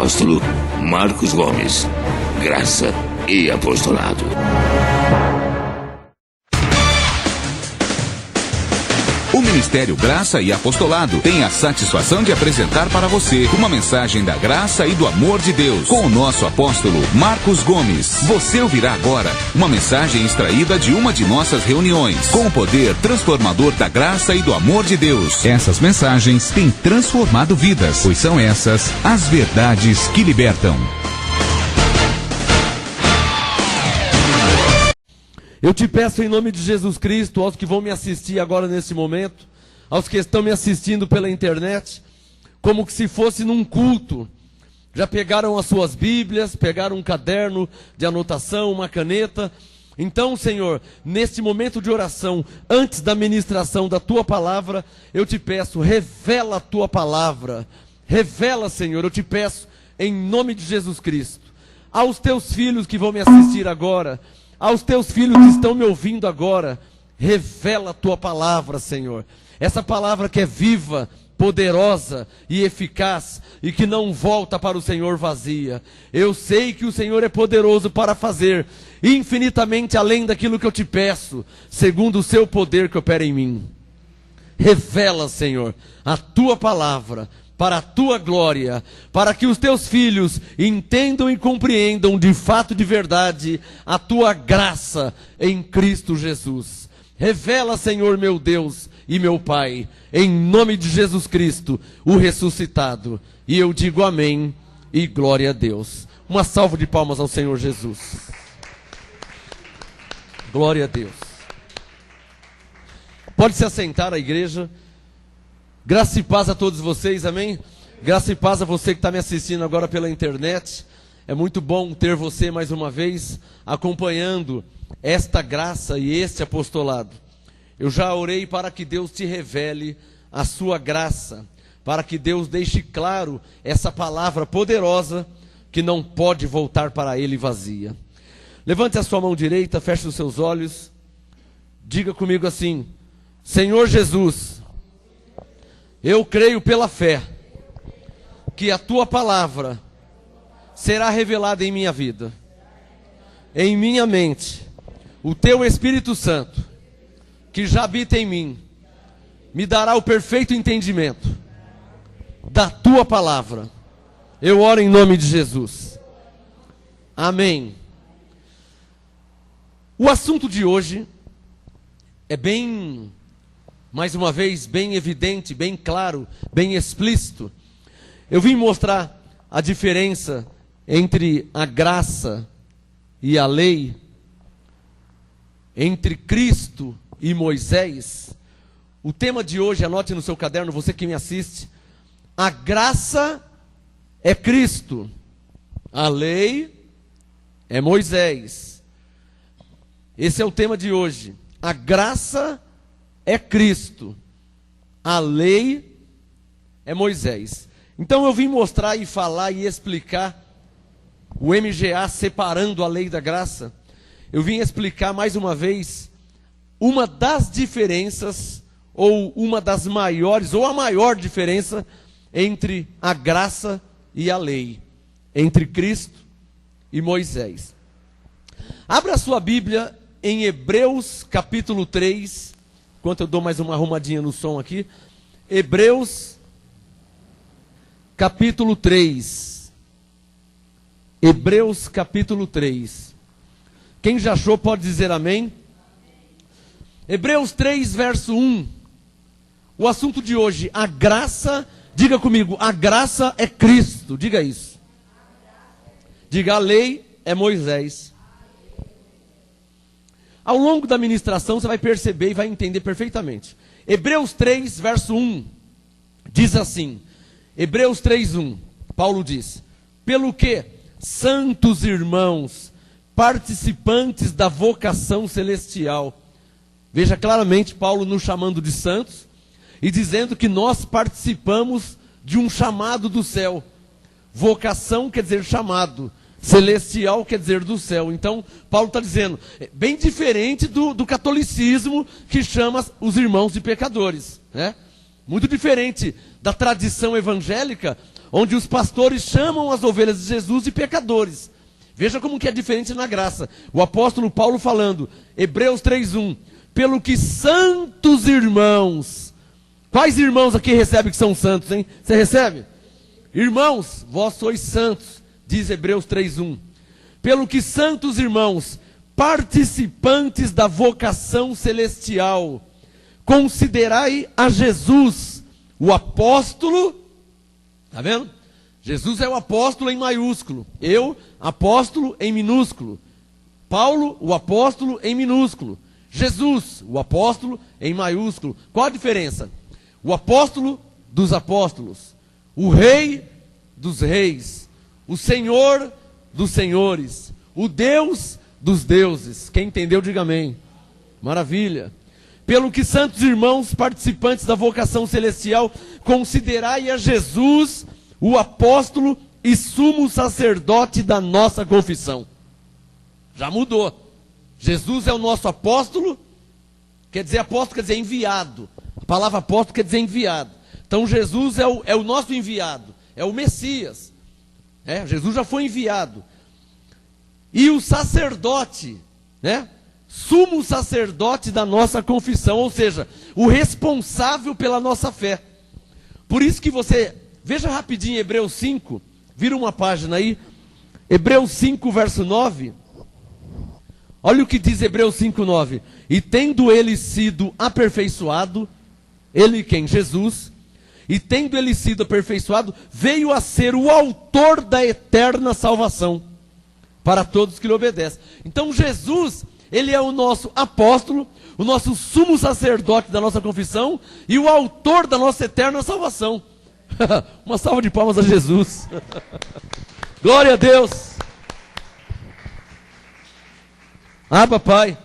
apóstolo Marcos Gomes. Graça e apostolado. O Ministério Graça e Apostolado tem a satisfação de apresentar para você uma mensagem da graça e do amor de Deus com o nosso apóstolo Marcos Gomes. Você ouvirá agora uma mensagem extraída de uma de nossas reuniões com o poder transformador da graça e do amor de Deus. Essas mensagens têm transformado vidas, pois são essas as verdades que libertam. Eu te peço em nome de Jesus Cristo, aos que vão me assistir agora nesse momento, aos que estão me assistindo pela internet, como que se fosse num culto. Já pegaram as suas Bíblias, pegaram um caderno de anotação, uma caneta. Então, Senhor, neste momento de oração, antes da ministração da Tua palavra, eu te peço, revela a Tua palavra. Revela, Senhor, eu te peço, em nome de Jesus Cristo. Aos Teus filhos que vão me assistir agora, aos Teus filhos que estão me ouvindo agora, revela a Tua palavra, Senhor. Essa palavra que é viva, poderosa e eficaz e que não volta para o Senhor vazia. Eu sei que o Senhor é poderoso para fazer infinitamente além daquilo que eu te peço, segundo o seu poder que opera em mim. Revela, Senhor, a Tua palavra para a Tua glória, para que os Teus filhos entendam e compreendam de fato, de verdade, a Tua graça em Cristo Jesus. Revela, Senhor, meu Deus e meu Pai, em nome de Jesus Cristo, o ressuscitado. E eu digo amém e glória a Deus. Uma salva de palmas ao Senhor Jesus. Glória a Deus. Pode se assentar a igreja. Graça e paz a todos vocês, amém? Graça e paz a você que está me assistindo agora pela internet. É muito bom ter você mais uma vez acompanhando esta graça e este apostolado. Eu já orei para que Deus te revele a sua graça, para que Deus deixe claro essa palavra poderosa que não pode voltar para Ele vazia. Levante a sua mão direita, feche os seus olhos, diga comigo assim: Senhor Jesus, eu creio pela fé que a Tua palavra será revelada em minha vida, em minha mente. O Teu Espírito Santo, que já habita em mim, me dará o perfeito entendimento da Tua palavra. Eu oro em nome de Jesus. Amém. O assunto de hoje é bem, mais uma vez, bem evidente, bem claro, bem explícito. Eu vim mostrar a diferença entre a graça e a lei, entre Cristo e Moisés. O tema de hoje, anote no seu caderno, você que me assiste: a graça é Cristo, a lei é Moisés. Esse é o tema de hoje. A graça é Cristo, a lei é Moisés. Então eu vim mostrar e falar e explicar o MGA separando a lei da graça. Eu vim explicar mais uma vez uma das diferenças, ou uma das maiores, ou a maior diferença entre a graça e a lei, entre Cristo e Moisés. Abra a sua Bíblia em Hebreus capítulo 3, enquanto eu dou mais uma arrumadinha no som aqui. Hebreus capítulo 3. Hebreus capítulo 3. Quem já achou pode dizer amém. Hebreus 3, verso 1. O assunto de hoje, a graça. Diga comigo, a graça é Cristo. Diga isso. Diga, a lei é Moisés. Ao longo da ministração você vai perceber e vai entender perfeitamente. Hebreus 3, verso 1, diz assim. Hebreus 3, 1, Paulo diz: pelo que, santos irmãos, participantes da vocação celestial. Veja claramente Paulo nos chamando de santos e dizendo que nós participamos de um chamado do céu. Vocação quer dizer chamado, celestial quer dizer do céu. Então Paulo está dizendo, bem diferente do catolicismo que chama os irmãos de pecadores, né? Muito diferente da tradição evangélica, onde os pastores chamam as ovelhas de Jesus de pecadores. Veja como que é diferente na graça. O apóstolo Paulo falando, Hebreus 3:1, pelo que santos irmãos, quais irmãos aqui recebem que são santos, hein? Você recebe? Irmãos, vós sois santos, diz Hebreus 3:1. Pelo que santos irmãos, participantes da vocação celestial, considerai a Jesus, o apóstolo, está vendo? Jesus é o apóstolo em maiúsculo, eu, apóstolo em minúsculo, Paulo, o apóstolo em minúsculo, Jesus, o apóstolo em maiúsculo. Qual a diferença? O apóstolo dos apóstolos, o rei dos reis, o senhor dos senhores, o Deus dos deuses. Quem entendeu, diga amém. Maravilha. Pelo que, santos irmãos, participantes da vocação celestial, considerai a Jesus, o apóstolo e sumo sacerdote da nossa confissão. Já mudou. Jesus é o nosso apóstolo, quer dizer enviado. A palavra apóstolo quer dizer enviado. Então Jesus é o nosso enviado, é o Messias. Jesus já foi enviado. E o sacerdote, sumo sacerdote da nossa confissão, ou seja, o responsável pela nossa fé. Por isso que você, veja rapidinho Hebreus 5, vira uma página aí, Hebreus 5, verso 9, olha o que diz Hebreus 5, 9, e tendo ele sido aperfeiçoado, ele quem? Jesus, e tendo ele sido aperfeiçoado, veio a ser o autor da eterna salvação, para todos que lhe obedecem. Então Jesus, ele é o nosso apóstolo, o nosso sumo sacerdote da nossa confissão e o autor da nossa eterna salvação. Uma salva de palmas a Jesus. Glória a Deus. Papai.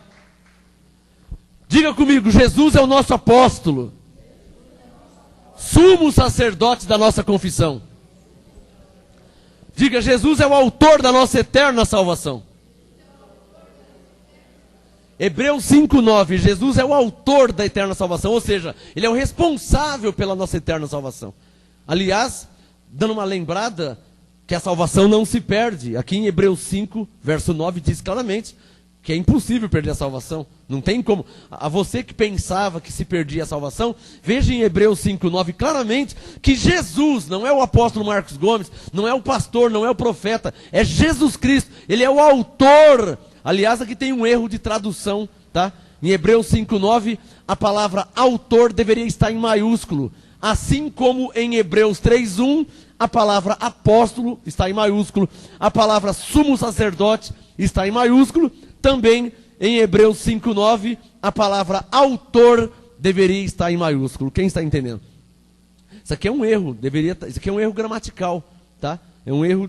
Diga comigo, Jesus é o nosso apóstolo, sumo sacerdote da nossa confissão. Diga, Jesus é o autor da nossa eterna salvação. Hebreus 5:9, Jesus é o autor da eterna salvação, ou seja, ele é o responsável pela nossa eterna salvação. Aliás, dando uma lembrada, que a salvação não se perde. Aqui em Hebreus 5, verso 9, diz claramente que é impossível perder a salvação. Não tem como. A você que pensava que se perdia a salvação, veja em Hebreus 5:9 claramente que Jesus, não é o apóstolo Marcos Gomes, não é o pastor, não é o profeta, é Jesus Cristo. Ele é o autor. Aliás, aqui tem um erro de tradução, tá? Em Hebreus 5:9, a palavra autor deveria estar em maiúsculo, assim como em Hebreus 3:1, a palavra apóstolo está em maiúsculo, a palavra sumo sacerdote está em maiúsculo. Também em Hebreus 5:9, a palavra autor deveria estar em maiúsculo. Quem está entendendo? Isso aqui é um erro, isso aqui é um erro gramatical, tá? É um erro,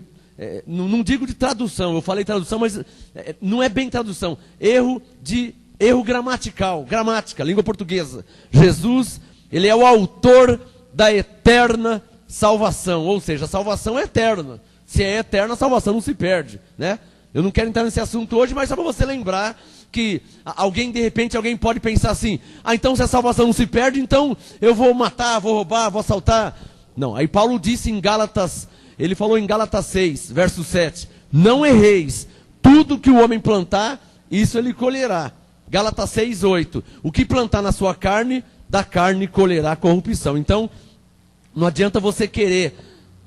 não digo de tradução, eu falei tradução, mas não é bem tradução. Erro gramatical, gramática, língua portuguesa. Jesus, ele é o autor da eterna salvação, ou seja, a salvação é eterna. Se é eterna, a salvação não se perde, né? Eu não quero entrar nesse assunto hoje, mas só para você lembrar que de repente alguém pode pensar assim, então se a salvação não se perde, então eu vou matar, vou roubar, vou assaltar. Não, aí Paulo disse em Gálatas, ele falou em Gálatas 6, verso 7, não erreis, tudo que o homem plantar, isso ele colherá. Gálatas 6, 8, o que plantar na sua carne, da carne colherá corrupção. Então, não adianta você querer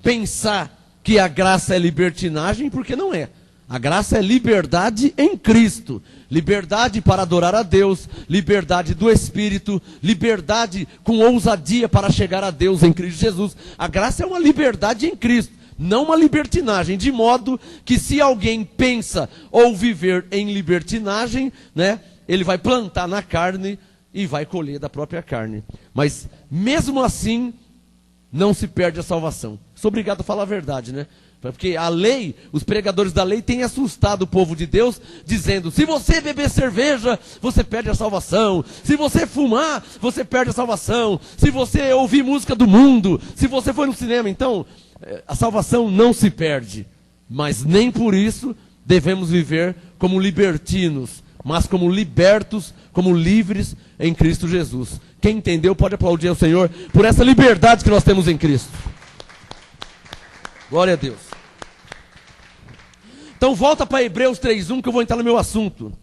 pensar que a graça é libertinagem, porque não é. A graça é liberdade em Cristo, liberdade para adorar a Deus, liberdade do Espírito, liberdade com ousadia para chegar a Deus em Cristo Jesus. A graça é uma liberdade em Cristo, não uma libertinagem, de modo que se alguém pensa ou viver em libertinagem, ele vai plantar na carne e vai colher da própria carne. Mas mesmo assim, não se perde a salvação. Sou obrigado a falar a verdade, Porque a lei, os pregadores da lei têm assustado o povo de Deus, dizendo, se você beber cerveja, você perde a salvação. Se você fumar, você perde a salvação. Se você ouvir música do mundo, se você for no cinema, então, a salvação não se perde. Mas nem por isso devemos viver como libertinos, mas como libertos, como livres em Cristo Jesus. Quem entendeu pode aplaudir ao Senhor por essa liberdade que nós temos em Cristo. Glória a Deus. Então volta para Hebreus 3:1 que eu vou entrar no meu assunto.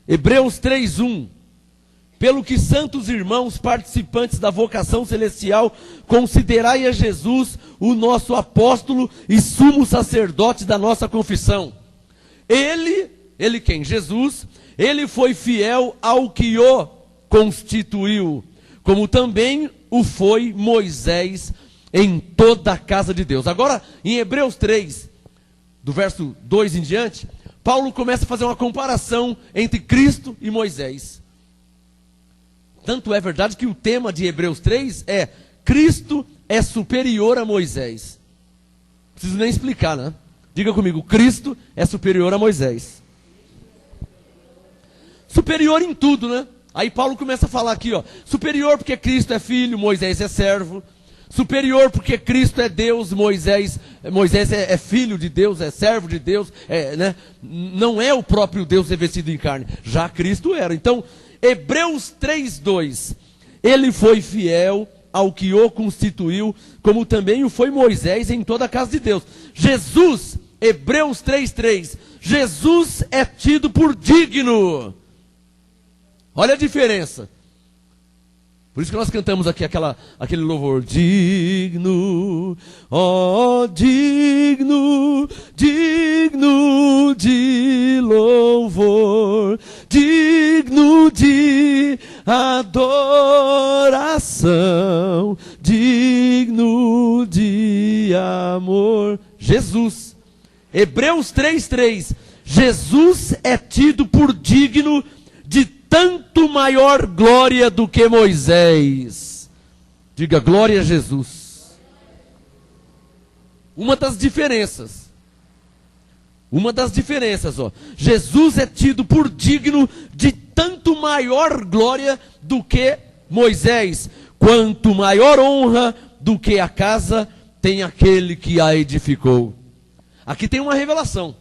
Hebreus 3:1. Pelo que, santos irmãos, participantes da vocação celestial, considerai a Jesus o nosso apóstolo e sumo sacerdote da nossa confissão. Ele quem? Jesus, ele foi fiel ao que o constituiu, como também o foi Moisés em toda a casa de Deus. Agora, em Hebreus 3, do verso 2 em diante, Paulo começa a fazer uma comparação entre Cristo e Moisés. Tanto é verdade que o tema de Hebreus 3 é Cristo é superior a Moisés. Não preciso nem explicar, né? Diga comigo, Cristo é superior a Moisés. Superior em tudo, né? Aí Paulo começa a falar aqui, ó. Superior porque Cristo é filho, Moisés é servo. Superior porque Cristo é Deus, Moisés é filho de Deus, é servo de Deus, né? Não é o próprio Deus revestido em carne. Já Cristo era. Então, Hebreus 3:2, ele foi fiel ao que o constituiu, como também o foi Moisés em toda a casa de Deus. Jesus, Hebreus 3:3, Jesus é tido por digno. Olha a diferença. Por isso que nós cantamos aqui aquele louvor. Digno, ó digno, digno de louvor, digno de adoração, digno de amor. Jesus. Hebreus 3:3. Jesus é tido por digno de tanto maior glória do que Moisés. Diga glória a Jesus. Uma das diferenças, ó. Jesus é tido por digno de tanto maior glória do que Moisés. Quanto maior honra do que a casa tem aquele que a edificou. Aqui tem uma revelação.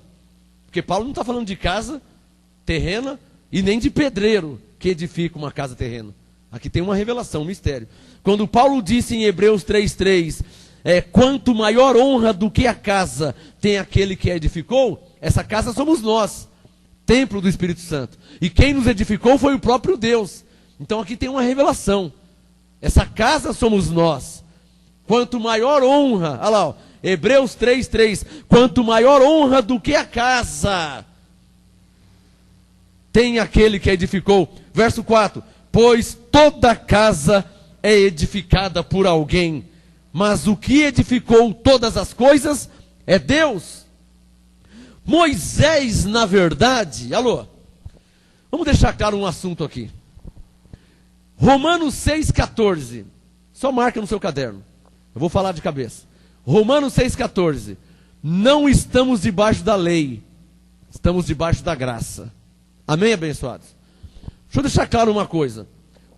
Porque Paulo não está falando de casa terrena, e nem de pedreiro que edifica uma casa terrena. Aqui tem uma revelação, um mistério. Quando Paulo disse em Hebreus 3:3, quanto maior honra do que a casa tem aquele que a edificou, essa casa somos nós, templo do Espírito Santo. E quem nos edificou foi o próprio Deus. Então aqui tem uma revelação. Essa casa somos nós. Quanto maior honra, olha lá, ó, Hebreus 3:3, quanto maior honra do que a casa tem aquele que edificou. Verso 4, pois toda casa é edificada por alguém, mas o que edificou todas as coisas é Deus. Moisés, na verdade, vamos deixar claro um assunto aqui. Romanos 6,14, só marca no seu caderno, eu vou falar de cabeça. Romanos 6,14, não estamos debaixo da lei, estamos debaixo da graça. Amém, abençoados? Deixa eu deixar claro uma coisa.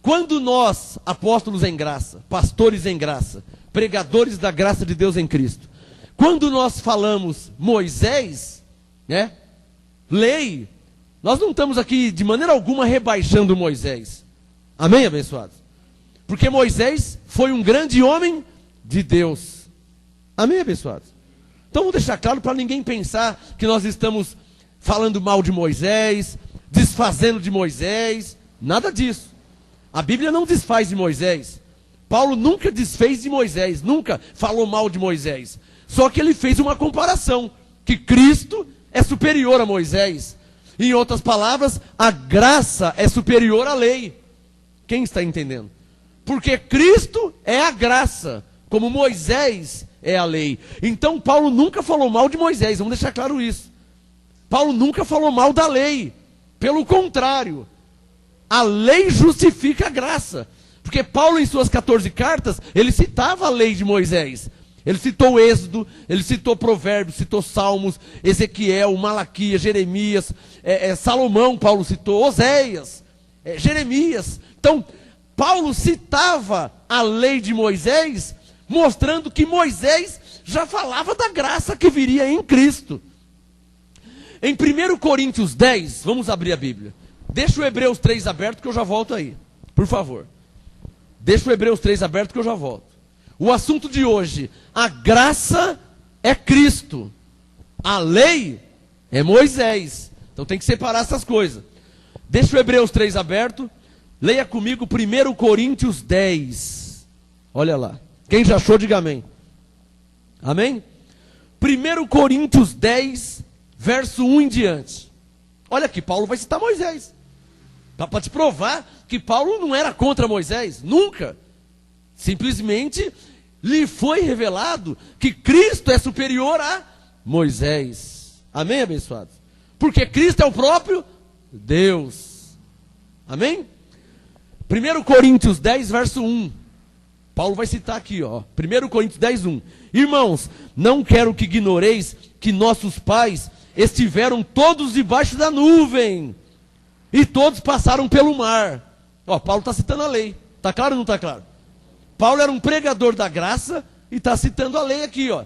Quando nós, apóstolos em graça, pastores em graça, pregadores da graça de Deus em Cristo, quando nós falamos Moisés, né, lei, nós não estamos aqui de maneira alguma rebaixando Moisés. Amém, abençoados? Porque Moisés foi um grande homem de Deus. Amém, abençoados? Então vou deixar claro para ninguém pensar que nós estamos falando mal de Moisés, desfazendo de Moisés, nada disso. A Bíblia não desfaz de Moisés. Paulo nunca desfez de Moisés, nunca falou mal de Moisés. Só que ele fez uma comparação, que Cristo é superior a Moisés. Em outras palavras, a graça é superior à lei. Quem está entendendo? Porque Cristo é a graça, como Moisés é a lei. Então Paulo nunca falou mal de Moisés, vamos deixar claro isso. Paulo nunca falou mal da lei. Pelo contrário, a lei justifica a graça. Porque Paulo, em suas 14 cartas, ele citava a lei de Moisés. Ele citou Êxodo, ele citou Provérbios, citou Salmos, Ezequiel, Malaquias, Jeremias, Salomão, Paulo citou, Oséias, Jeremias. Então, Paulo citava a lei de Moisés, mostrando que Moisés já falava da graça que viria em Cristo. Em 1 Coríntios 10, vamos abrir a Bíblia. Deixa o Hebreus 3 aberto que eu já volto aí, por favor. Deixa o Hebreus 3 aberto que eu já volto. O assunto de hoje, a graça é Cristo. A lei é Moisés. Então tem que separar essas coisas. Deixa o Hebreus 3 aberto. Leia comigo 1 Coríntios 10. Olha lá. Quem já achou, diga amém. Amém? 1 Coríntios 10, verso 1 em diante. Olha aqui, Paulo vai citar Moisés. Para te provar que Paulo não era contra Moisés. Nunca. Simplesmente lhe foi revelado que Cristo é superior a Moisés. Amém, abençoados? Porque Cristo é o próprio Deus. Amém? 1 Coríntios 10, verso 1. Paulo vai citar aqui, ó. 1 Coríntios 10, 1. Irmãos, não quero que ignoreis que nossos pais estiveram todos debaixo da nuvem, e todos passaram pelo mar. Ó, Paulo está citando a lei. Está claro ou não está claro? Paulo era um pregador da graça e está citando a lei aqui, ó.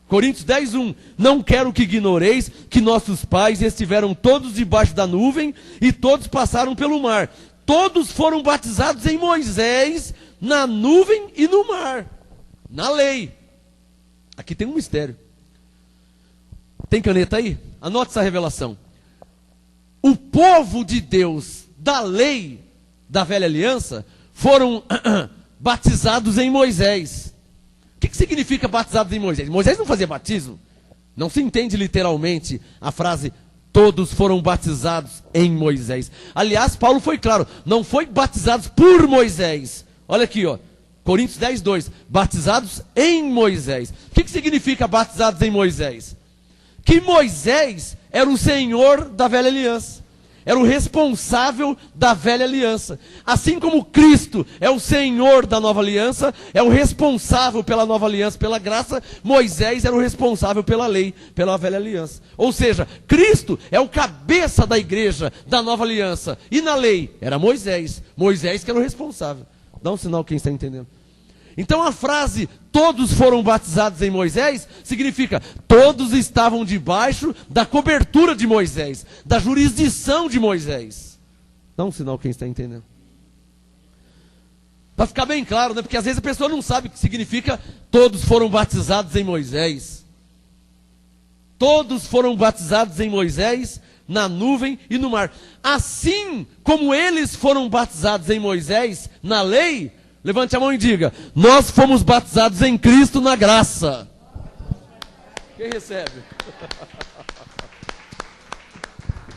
Coríntios 10, 1. Não quero que ignoreis que nossos pais estiveram todos debaixo da nuvem e todos passaram pelo mar. Todos foram batizados em Moisés, na nuvem e no mar. Na lei. Aqui tem um mistério. Tem caneta aí? Anote essa revelação. O povo de Deus, da lei, da velha aliança, foram batizados em Moisés. O que significa batizados em Moisés? Moisés não fazia batismo. Não se entende literalmente a frase todos foram batizados em Moisés. Aliás, Paulo foi claro, não foi batizados por Moisés. Olha aqui, ó, Coríntios 10, 2. Batizados em Moisés. O que significa batizados em Moisés? Que Moisés era o senhor da velha aliança. Era o responsável da velha aliança. Assim como Cristo é o Senhor da nova aliança, é o responsável pela nova aliança, pela graça, Moisés era o responsável pela lei, pela velha aliança. Ou seja, Cristo é o cabeça da igreja da nova aliança. E na lei era Moisés. Moisés que era o responsável. Dá um sinal quem está entendendo. Então a frase, todos foram batizados em Moisés, significa, todos estavam debaixo da cobertura de Moisés, da jurisdição de Moisés. Dá um sinal quem está entendendo. Para ficar bem claro, né? Porque às vezes a pessoa não sabe o que significa, todos foram batizados em Moisés. Todos foram batizados em Moisés, na nuvem e no mar. Assim como eles foram batizados em Moisés, na lei, levante a mão e diga, nós fomos batizados em Cristo na graça. Quem recebe?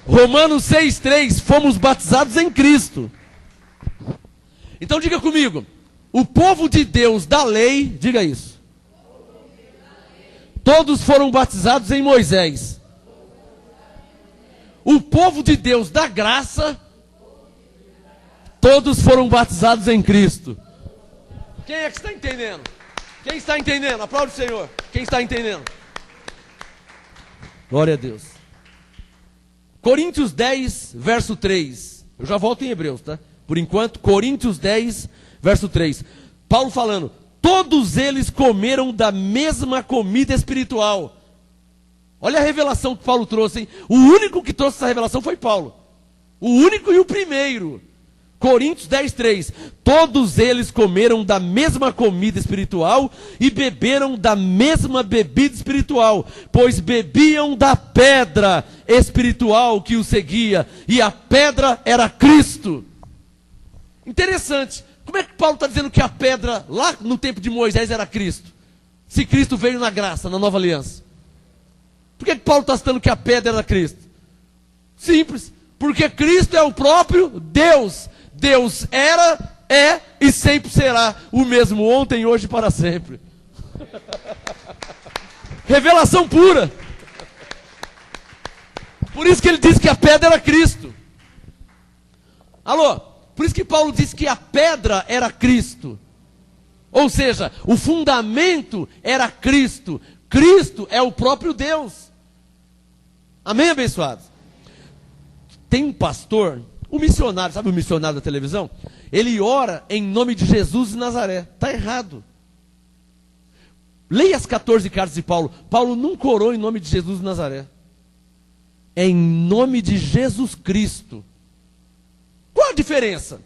Romanos 6,3, fomos batizados em Cristo. Então diga comigo, o povo de Deus da lei, diga isso. Todos foram batizados em Moisés. O povo de Deus da graça, todos foram batizados em Cristo. Quem é que está entendendo? Quem está entendendo? Aplaude o Senhor. Quem está entendendo? Glória a Deus. Coríntios 10, verso 3. Eu já volto em Hebreus, tá? Por enquanto, Coríntios 10, verso 3. Paulo falando, todos eles comeram da mesma comida espiritual. Olha a revelação que Paulo trouxe, hein? O único que trouxe essa revelação foi Paulo. O único e o primeiro. Coríntios 10, 3. Todos eles comeram da mesma comida espiritual e beberam da mesma bebida espiritual, pois bebiam da pedra espiritual que os seguia, e a pedra era Cristo. Interessante. Como é que Paulo está dizendo que a pedra lá no tempo de Moisés era Cristo? Se Cristo veio na graça, na nova aliança. Por que Paulo está citando que a pedra era Cristo? Simples. Porque Cristo é o próprio Deus. Deus era, é e sempre será o mesmo ontem, hoje e para sempre. Revelação pura. Por isso que ele diz que a pedra era Cristo. Alô? Por isso que Paulo diz que a pedra era Cristo. Ou seja, o fundamento era Cristo. Cristo é o próprio Deus. Amém, abençoados? Tem um pastor, um missionário, sabe o missionário da televisão? Ele ora em nome de Jesus de Nazaré. Está errado. Leia as 14 cartas de Paulo. Paulo nunca orou em nome de Jesus de Nazaré. É em nome de Jesus Cristo. Qual a diferença?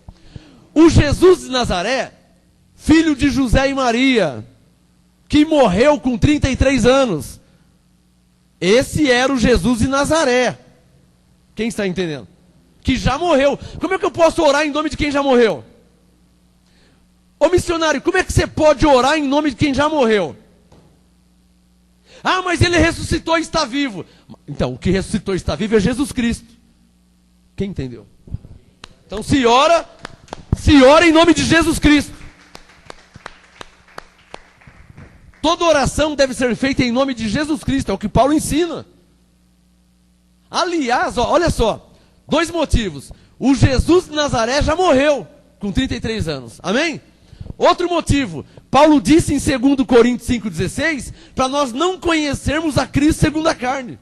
o Jesus de Nazaré, filho de José e Maria, que morreu com 33 anos. Esse era o Jesus de Nazaré. Quem está entendendo? Que já morreu. Como é que eu posso orar em nome de quem já morreu? Ô missionário, como é que você pode orar em nome de quem já morreu? Ah, mas ele ressuscitou e está vivo. Então, o que ressuscitou e está vivo é Jesus Cristo. Quem entendeu? Então, se ora em nome de Jesus Cristo. Toda oração deve ser feita em nome de Jesus Cristo, é o que Paulo ensina. Aliás, olha só, 2 motivos. O Jesus de Nazaré já morreu com 33 anos, amém? Outro motivo, Paulo disse em 2 Coríntios 5,16, para nós não conhecermos a Cristo segundo a carne.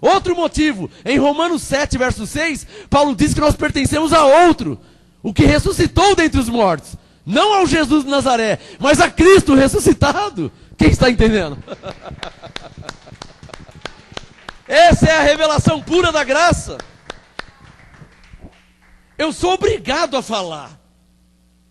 Outro motivo, em Romanos 7, verso 6, Paulo diz que nós pertencemos a outro, o que ressuscitou dentre os mortos. Não ao Jesus de Nazaré, mas a Cristo ressuscitado. Quem está entendendo? Essa é a revelação pura da graça. Eu sou obrigado a falar.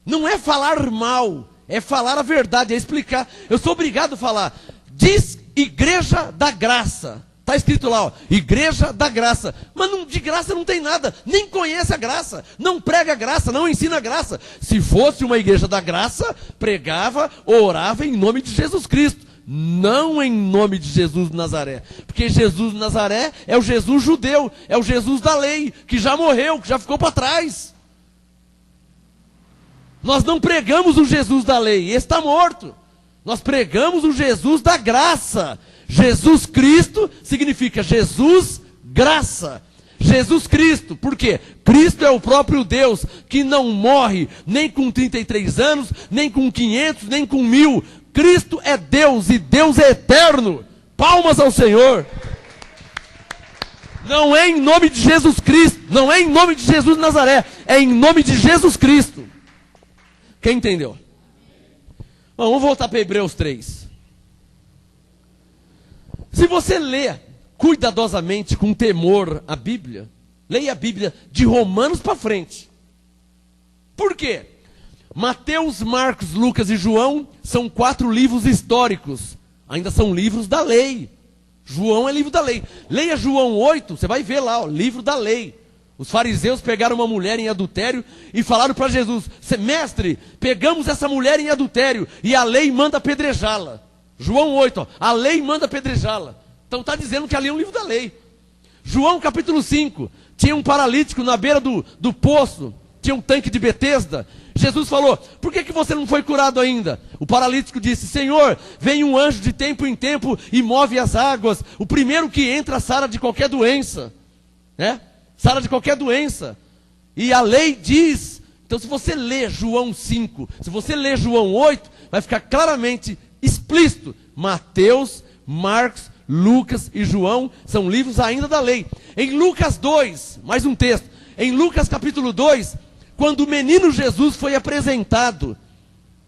Não é falar mal, é falar a verdade, é explicar. Eu sou obrigado a falar. Diz Igreja da Graça. Está escrito lá, ó, Igreja da Graça. Mas não, de graça não tem nada. Nem conhece a graça. Não prega a graça, não ensina a graça. Se fosse uma igreja da graça, pregava, orava em nome de Jesus Cristo. Não em nome de Jesus de Nazaré. Porque Jesus de Nazaré é o Jesus judeu. É o Jesus da lei, que já morreu, que já ficou para trás. Nós não pregamos o Jesus da lei, esse está morto. Nós pregamos o Jesus da graça. Jesus Cristo significa Jesus, graça. Jesus Cristo, por quê? Cristo é o próprio Deus, que não morre nem com 33 anos, nem com 500, nem com 1000. Cristo é Deus e Deus é eterno. Palmas ao Senhor. Não é em nome de Jesus Cristo, não é em nome de Jesus de Nazaré, é em nome de Jesus Cristo. Quem entendeu? Bom, vamos voltar para Hebreus 3. Se você lê cuidadosamente, com temor, a Bíblia, leia a Bíblia de Romanos para frente. Por quê? Mateus, Marcos, Lucas e João são 4 livros históricos. Ainda são livros da lei. João é livro da lei. Leia João 8, você vai ver lá, ó, livro da lei. Os fariseus pegaram uma mulher em adultério e falaram para Jesus: mestre, pegamos essa mulher em adultério e a lei manda apedrejá-la. João 8, ó, a lei manda apedrejá-la. Então está dizendo que ali é um livro da lei. João capítulo 5, tinha um paralítico na beira do poço, tinha um tanque de Betesda. Jesus falou: por que você não foi curado ainda? O paralítico disse: Senhor, vem um anjo de tempo em tempo e move as águas. O primeiro que entra sara de qualquer doença, né? Sara de qualquer doença. E a lei diz. Então se você ler João 5, se você ler João 8, vai ficar claramente explícito. Mateus, Marcos, Lucas e João são livros ainda da lei. Em Lucas 2, mais um texto. Em Lucas capítulo 2, quando o menino Jesus foi apresentado,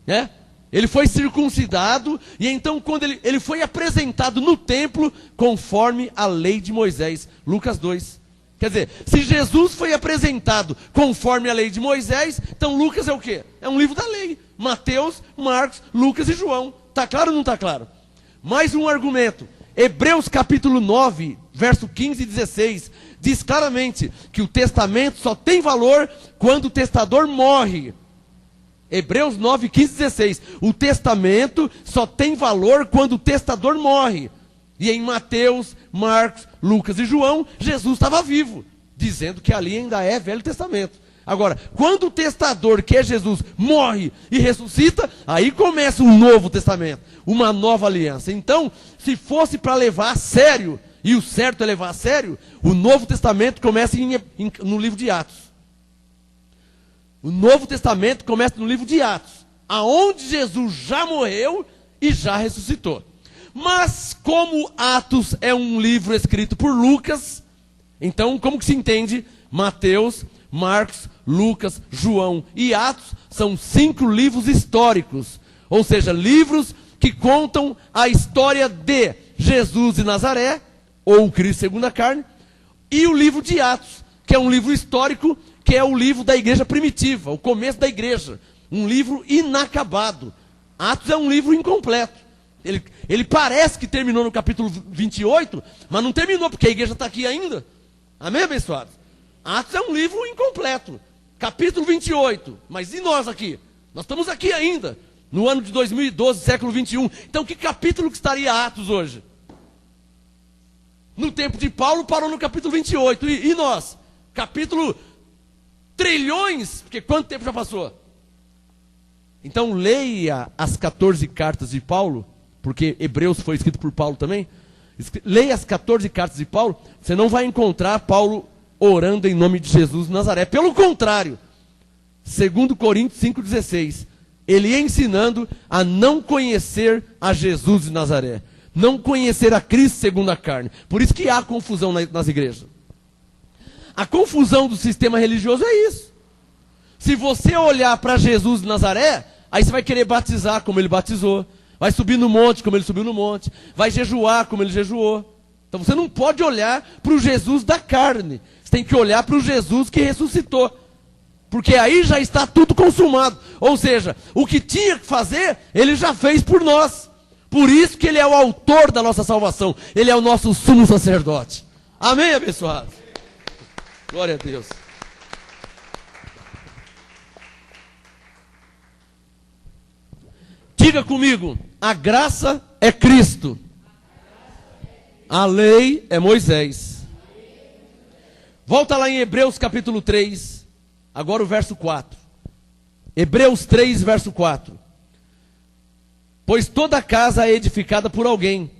né? Ele foi circuncidado, e então quando ele foi apresentado no templo, conforme a lei de Moisés. Lucas 2. Quer dizer, se Jesus foi apresentado conforme a lei de Moisés, então Lucas é o quê? É um livro da lei. Mateus, Marcos, Lucas e João. Está claro ou não está claro? Mais um argumento. Hebreus capítulo 9, verso 15 e 16, diz claramente que o testamento só tem valor quando o testador morre. Hebreus 9, 15 e 16. O testamento só tem valor quando o testador morre. E em Mateus, Marcos, Lucas e João, Jesus estava vivo, dizendo que ali ainda é Velho Testamento. Agora, quando o testador, que é Jesus, morre e ressuscita, aí começa um novo testamento, uma nova aliança. Então, se fosse para levar a sério, e o certo é levar a sério, o Novo Testamento começa no livro de Atos. O Novo Testamento começa no livro de Atos, aonde Jesus já morreu e já ressuscitou. Mas como Atos é um livro escrito por Lucas, então como que se entende? Mateus, Marcos, Lucas, João e Atos são 5 livros históricos. Ou seja, livros que contam a história de Jesus de Nazaré, ou Cristo segundo a carne, e o livro de Atos, que é um livro histórico que é o livro da igreja primitiva, o começo da igreja. Um livro inacabado. Atos é um livro incompleto. Ele parece que terminou no capítulo 28, mas não terminou, porque a igreja está aqui ainda. Amém, abençoados? Atos é um livro incompleto. Capítulo 28. Mas e nós aqui? Nós estamos aqui ainda, no ano de 2012, século 21. Então que capítulo que estaria Atos hoje? No tempo de Paulo parou no capítulo 28. E nós? Capítulo trilhões, porque quanto tempo já passou? Então leia as 14 cartas de Paulo, porque Hebreus foi escrito por Paulo também. Leia as 14 cartas de Paulo, você não vai encontrar Paulo orando em nome de Jesus de Nazaré. Pelo contrário, 2 Coríntios 5,16, ele ia ensinando a não conhecer a Jesus de Nazaré, não conhecer a Cristo segundo a carne. Por isso que há confusão nas igrejas. A confusão do sistema religioso é isso. Se você olhar para Jesus de Nazaré, aí você vai querer batizar como ele batizou, vai subir no monte como ele subiu no monte, vai jejuar como ele jejuou. Então você não pode olhar para o Jesus da carne, você tem que olhar para o Jesus que ressuscitou, porque aí já está tudo consumado. Ou seja, o que tinha que fazer, ele já fez por nós. Por isso que ele é o autor da nossa salvação, ele é o nosso sumo sacerdote. Amém, abençoados? Glória a Deus. Diga comigo, a graça é Cristo. A lei é Moisés. Volta lá em Hebreus capítulo 3, agora o verso 4. Hebreus 3, verso 4. Pois toda casa é edificada por alguém,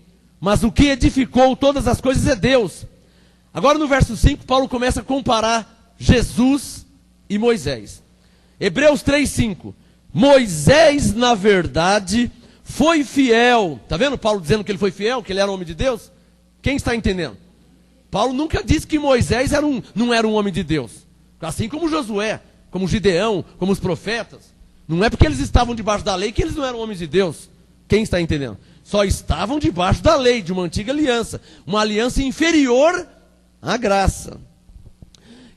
mas o que edificou todas as coisas é Deus. Agora no verso 5, Paulo começa a comparar Jesus e Moisés. Hebreus 3, 5. Moisés, na verdade, foi fiel. Está vendo Paulo dizendo que ele foi fiel, que ele era homem de Deus? Quem está entendendo? Paulo nunca disse que Moisés não era um homem de Deus. Assim como Josué, como Gideão, como os profetas. Não é porque eles estavam debaixo da lei que eles não eram homens de Deus. Quem está entendendo? Só estavam debaixo da lei, de uma antiga aliança. Uma aliança inferior à graça.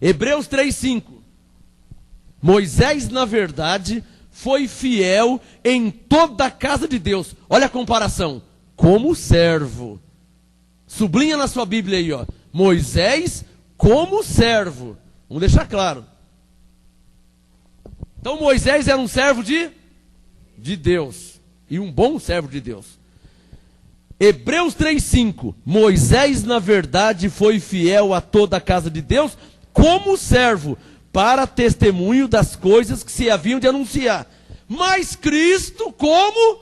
Hebreus 3,5. Moisés, na verdade, foi fiel em toda a casa de Deus. Olha a comparação. Como servo. Sublinha na sua Bíblia aí, ó. Moisés como servo. Vamos deixar claro. Então Moisés era um servo de Deus. E um bom servo de Deus. Hebreus 3,5. Moisés, na verdade, foi fiel a toda a casa de Deus como servo, para testemunho das coisas que se haviam de anunciar. Mas Cristo como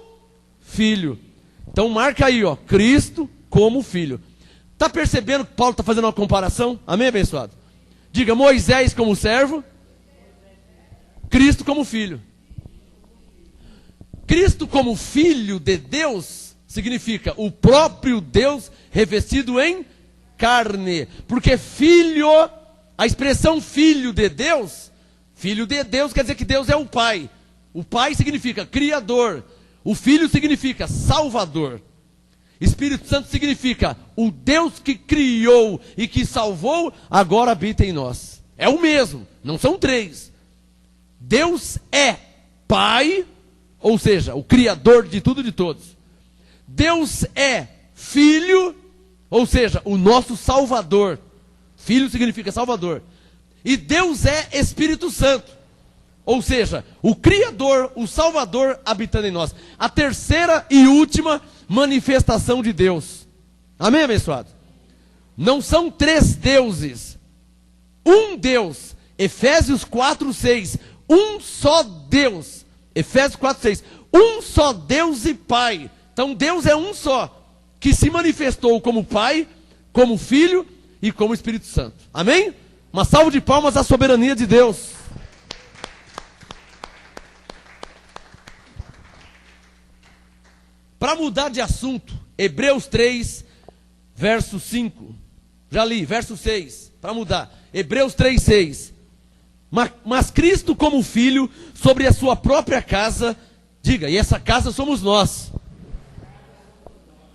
filho. Então marca aí, ó, Cristo como filho. Está percebendo que Paulo está fazendo uma comparação? Amém, abençoado? Diga, Moisés como servo, Cristo como filho. Cristo como filho de Deus significa o próprio Deus revestido em carne. Porque filho, a expressão filho de Deus quer dizer que Deus é o Pai. O Pai significa Criador. O Filho significa Salvador. Espírito Santo significa o Deus que criou e que salvou, agora habita em nós. É o mesmo, não são três. Deus é Pai, ou seja, o Criador de tudo e de todos. Deus é Filho, ou seja, o nosso Salvador. Filho significa Salvador. E Deus é Espírito Santo. Ou seja, o Criador, o Salvador habitando em nós. A terceira e última manifestação de Deus. Amém, abençoado? Não são três deuses. Um Deus. Efésios 4:6. Um só Deus. Efésios 4:6. Um só Deus e Pai. Então Deus é um só, que se manifestou como Pai, como Filho e como Espírito Santo. Amém? Uma salva de palmas à soberania de Deus. Para mudar de assunto, Hebreus 3, verso 5. Já li, verso 6. Para mudar. Hebreus 3, 6. Mas Cristo como Filho, sobre a sua própria casa, diga, e essa casa somos nós.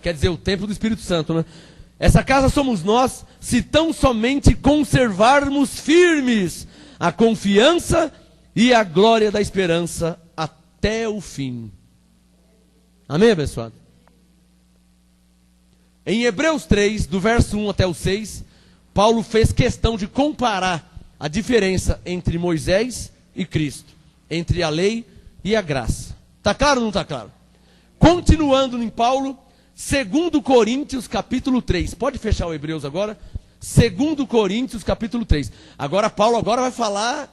Quer dizer, o templo do Espírito Santo, né? Essa casa somos nós, se tão somente conservarmos firmes a confiança e a glória da esperança até o fim. Amém, abençoado? Em Hebreus 3, do verso 1 até o 6, Paulo fez questão de comparar a diferença entre Moisés e Cristo, entre a lei e a graça. Está claro ou não está claro? Continuando em Paulo, 2 Coríntios capítulo 3. Pode fechar o Hebreus agora? 2 Coríntios capítulo 3. Agora Paulo vai falar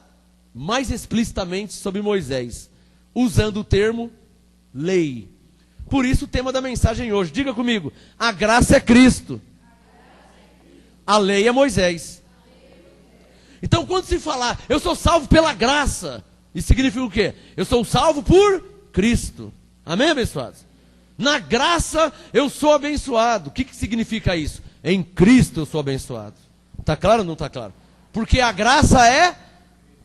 mais explicitamente sobre Moisés, usando o termo lei. Por isso o tema da mensagem hoje, diga comigo, a graça é Cristo, a lei é Moisés. Então quando se falar, eu sou salvo pela graça, isso significa o quê? Eu sou salvo por Cristo. Amém, abençoados? Na graça eu sou abençoado. O que significa isso? Em Cristo eu sou abençoado. Está claro ou não está claro? Porque a graça é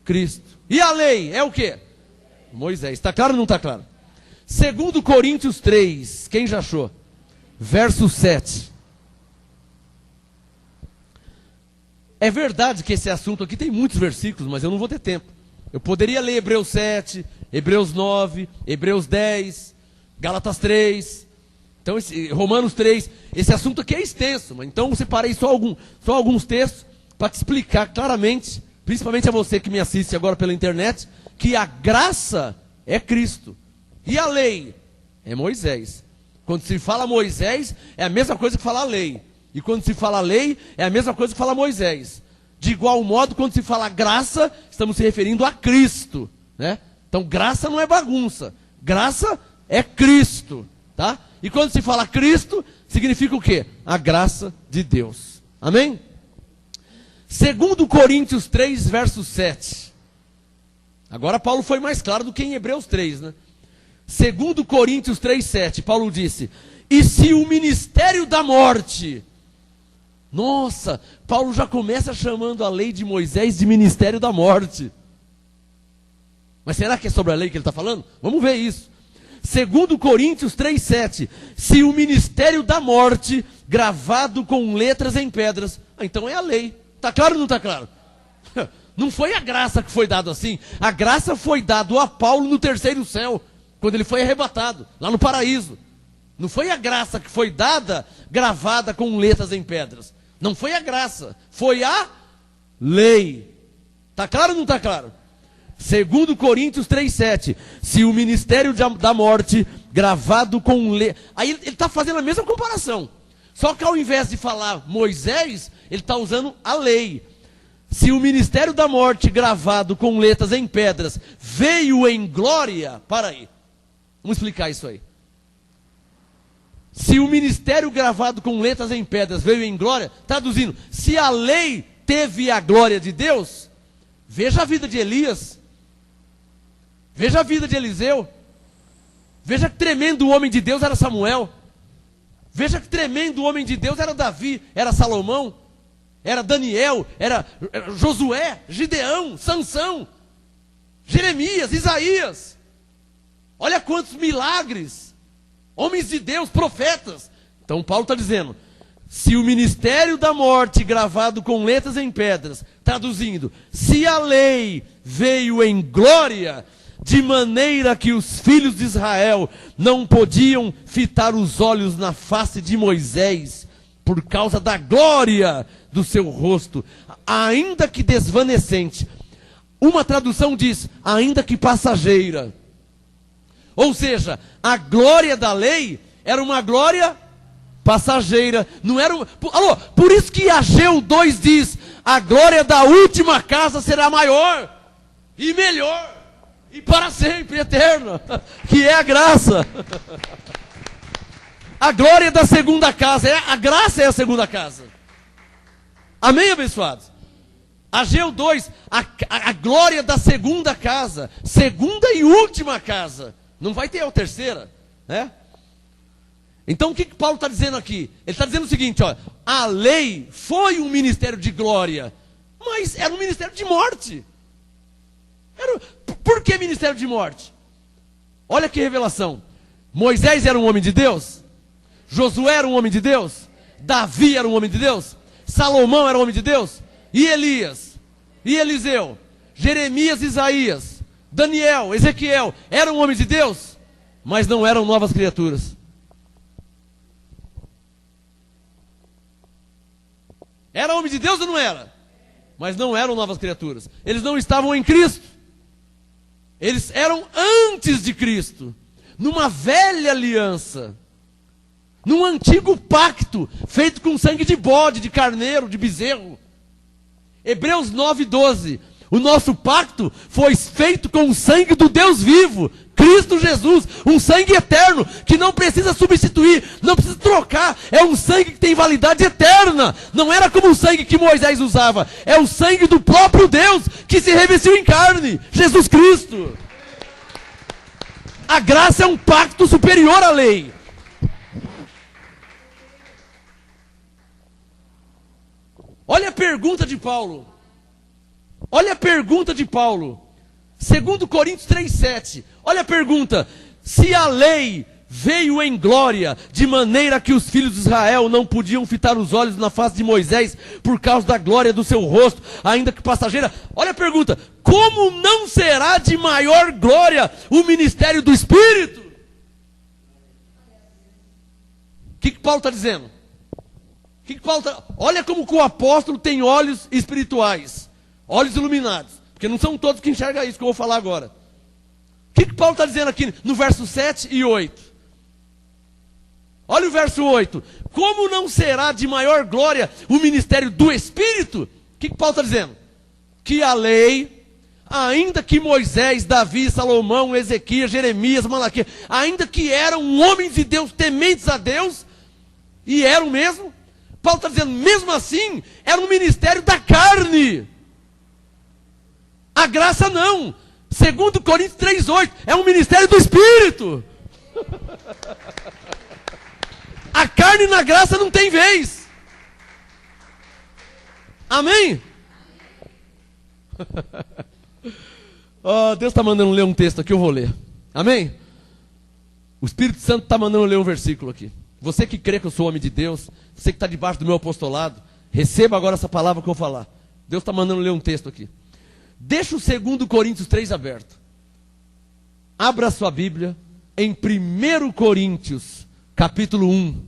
Cristo. E a lei é o quê? Moisés. Está claro ou não está claro? 2 Coríntios 3, quem já achou? Verso 7. É verdade que esse assunto aqui tem muitos versículos, mas eu não vou ter tempo. Eu poderia ler Hebreus 7, Hebreus 9, Hebreus 10, Gálatas 3, então Romanos 3. Esse assunto aqui é extenso, mas então eu separei só alguns textos para te explicar claramente, principalmente a você que me assiste agora pela internet, que a graça é Cristo. E a lei é Moisés. Quando se fala Moisés, é a mesma coisa que falar lei. E quando se fala lei, é a mesma coisa que falar Moisés. De igual modo, quando se fala graça, estamos se referindo a Cristo, né? Então, graça não é bagunça. Graça é Cristo, tá? E quando se fala Cristo, significa o quê? A graça de Deus. Amém? 2 Coríntios 3, verso 7. Agora Paulo foi mais claro do que em Hebreus 3, né? 2 Coríntios 3, 7, Paulo disse, e se o ministério da morte... Nossa, Paulo já começa chamando a lei de Moisés de ministério da morte. Mas será que é sobre a lei que ele está falando? Vamos ver isso. 2 Coríntios 3, 7, se o ministério da morte gravado com letras em pedras, então é a lei. Está claro ou não está claro? Não foi a graça que foi dado assim. A graça foi dada a Paulo no terceiro céu, quando ele foi arrebatado, lá no paraíso. Não foi a graça que foi dada, gravada com letras em pedras. Não foi a graça, foi a lei. Está claro ou não está claro? 2 Coríntios 3,7. Se o ministério da morte, gravado com letras... Aí ele está fazendo a mesma comparação. Só que ao invés de falar Moisés, ele está usando a lei. Se o ministério da morte, gravado com letras em pedras, veio em glória... Para aí. Vamos explicar isso aí. Se o ministério gravado com letras em pedras veio em glória, traduzindo, se a lei teve a glória de Deus, veja a vida de Elias, veja a vida de Eliseu, veja que tremendo homem de Deus era Samuel, veja que tremendo homem de Deus era Davi, era Salomão, era Daniel, era Josué, Gideão, Sansão, Jeremias, Isaías. Olha quantos milagres. Homens de Deus, profetas. Então Paulo está dizendo, se o ministério da morte gravado com letras em pedras, traduzindo, se a lei veio em glória, de maneira que os filhos de Israel não podiam fitar os olhos na face de Moisés, por causa da glória do seu rosto, ainda que desvanecente. Uma tradução diz, ainda que passageira. Ou seja, a glória da lei era uma glória passageira. Não era alô, por isso que Ageu 2 diz, a glória da última casa será maior e melhor e para sempre eterna, que é a graça. A glória da segunda casa, a graça é a segunda casa. Amém, abençoados? Ageu 2, a glória da segunda casa, segunda e última casa. Não vai ter a terceira, né? Então o que Paulo está dizendo aqui? Ele está dizendo o seguinte, ó, a lei foi um ministério de glória, mas era um ministério de morte. Por que ministério de morte? Olha que revelação. Moisés era um homem de Deus, Josué era um homem de Deus, Davi era um homem de Deus, Salomão era um homem de Deus, e Elias, e Eliseu, Jeremias, Isaías, Daniel, Ezequiel, eram homens de Deus, mas não eram novas criaturas. Era homem de Deus ou não era? Mas não eram novas criaturas. Eles não estavam em Cristo. Eles eram antes de Cristo, numa velha aliança, num antigo pacto, feito com sangue de bode, de carneiro, de bezerro. Hebreus 9:12. O nosso pacto foi feito com o sangue do Deus vivo, Cristo Jesus, um sangue eterno, que não precisa substituir, não precisa trocar, é um sangue que tem validade eterna, não era como o sangue que Moisés usava, é o sangue do próprio Deus, que se revestiu em carne, Jesus Cristo. A graça é um pacto superior à lei. Olha a pergunta de Paulo. Olha a pergunta de Paulo. 2 Coríntios 3:7. Olha a pergunta. Se a lei veio em glória, de maneira que os filhos de Israel não podiam fitar os olhos na face de Moisés, por causa da glória do seu rosto, ainda que passageira. Olha a pergunta. Como não será de maior glória o ministério do Espírito? O que Paulo está dizendo? Olha como que o apóstolo tem olhos espirituais. Olhos iluminados, porque não são todos que enxergam isso que eu vou falar agora. O que Paulo está dizendo aqui no verso 7 e 8? Olha o verso 8. Como não será de maior glória o ministério do Espírito? O que Paulo está dizendo? Que a lei, ainda que Moisés, Davi, Salomão, Ezequias, Jeremias, Malaquias, ainda que eram homens de Deus, tementes a Deus, e eram mesmo, Paulo está dizendo, mesmo assim, era um ministério da carne. A graça não. 2 Coríntios 3:8 é um ministério do Espírito. A carne na graça não tem vez. Amém? Oh, Deus está mandando ler um texto aqui, eu vou ler. Amém? O Espírito Santo está mandando ler um versículo aqui. Você que crê que eu sou homem de Deus, você que está debaixo do meu apostolado, receba agora essa palavra que eu vou falar. Deus está mandando ler um texto aqui. Deixa o 2 Coríntios 3 aberto. Abra sua Bíblia em 1 Coríntios, capítulo 1.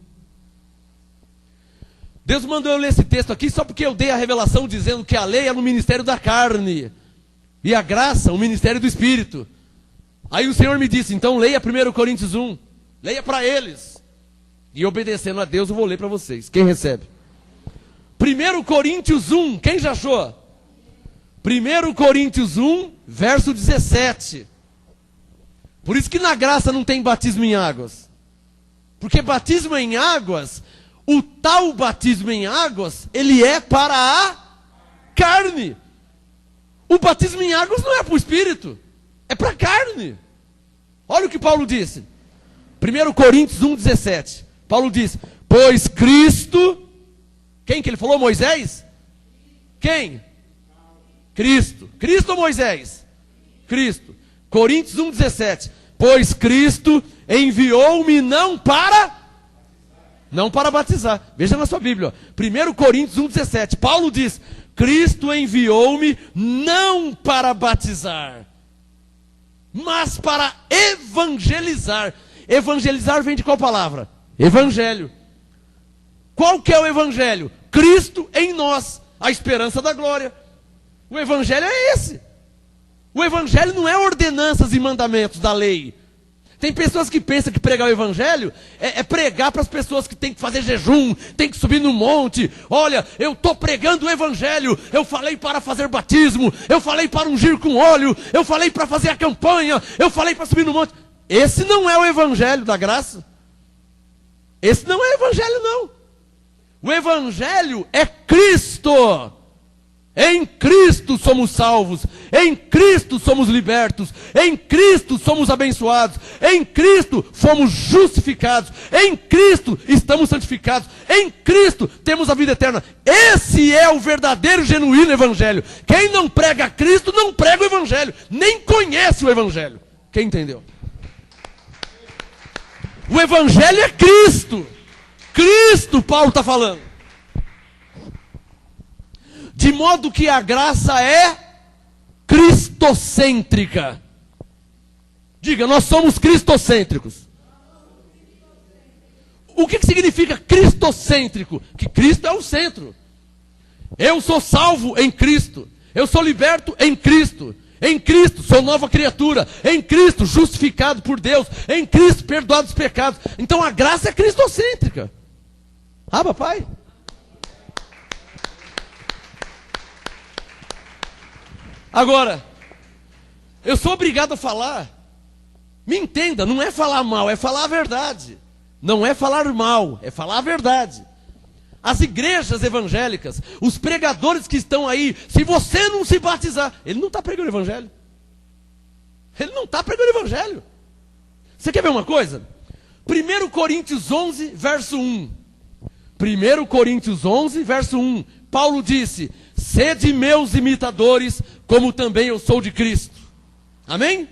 Deus mandou eu ler esse texto aqui só porque eu dei a revelação dizendo que a lei era no ministério da carne e a graça, o ministério do Espírito. Aí o Senhor me disse, então leia 1 Coríntios 1. Leia para eles. E obedecendo a Deus eu vou ler para vocês. Quem recebe? 1 Coríntios 1, quem já achou? 1 Coríntios 1, verso 17. Por isso que na graça não tem batismo em águas. Porque batismo em águas, o tal batismo em águas, ele é para a carne. O batismo em águas não é para o Espírito, é para a carne. Olha o que Paulo disse. 1 Coríntios 1, 17. Paulo diz, pois Cristo... Quem que ele falou? Moisés? Quem? Cristo. Cristo ou Moisés? Cristo. Coríntios 1, 17. Pois Cristo enviou-me não para batizar. Veja na sua Bíblia. 1 Coríntios 1, 17. Paulo diz, Cristo enviou-me não para batizar, mas para evangelizar. Evangelizar vem de qual palavra? Evangelho. Qual que é o evangelho? Cristo em nós, a esperança da glória. O evangelho é esse. O evangelho não é ordenanças e mandamentos da lei. Tem pessoas que pensam que pregar o evangelho é pregar para as pessoas que tem que fazer jejum, tem que subir no monte. Olha, eu estou pregando o evangelho, eu falei para fazer batismo, eu falei para ungir com óleo, eu falei para fazer a campanha, eu falei para subir no monte. Esse não é o evangelho da graça. Esse não é o evangelho não. O evangelho é Cristo. Em Cristo somos salvos, em Cristo somos libertos, em Cristo somos abençoados, em Cristo fomos justificados, em Cristo estamos santificados, em Cristo temos a vida eterna. Esse é o verdadeiro, genuíno evangelho. Quem não prega a Cristo não prega o evangelho, nem conhece o evangelho. Quem entendeu? O evangelho é Cristo. Cristo, Paulo está falando. De modo que a graça é cristocêntrica. Diga, nós somos cristocêntricos. O que significa cristocêntrico? Que Cristo é o centro. Eu sou salvo em Cristo. Eu sou liberto em Cristo. Em Cristo sou nova criatura. Em Cristo justificado por Deus. Em Cristo perdoado os pecados. Então a graça é cristocêntrica. Ah, papai? Agora, eu sou obrigado a falar. Me entenda, não é falar mal, é falar a verdade. Não é falar mal, é falar a verdade. As igrejas evangélicas, os pregadores que estão aí, se você não se batizar, ele não está pregando o evangelho. Ele não está pregando o evangelho. Você quer ver uma coisa? 1 Coríntios 11, verso 1. 1 Coríntios 11, verso 1. Paulo disse, sede meus imitadores, como também eu sou de Cristo. Amém?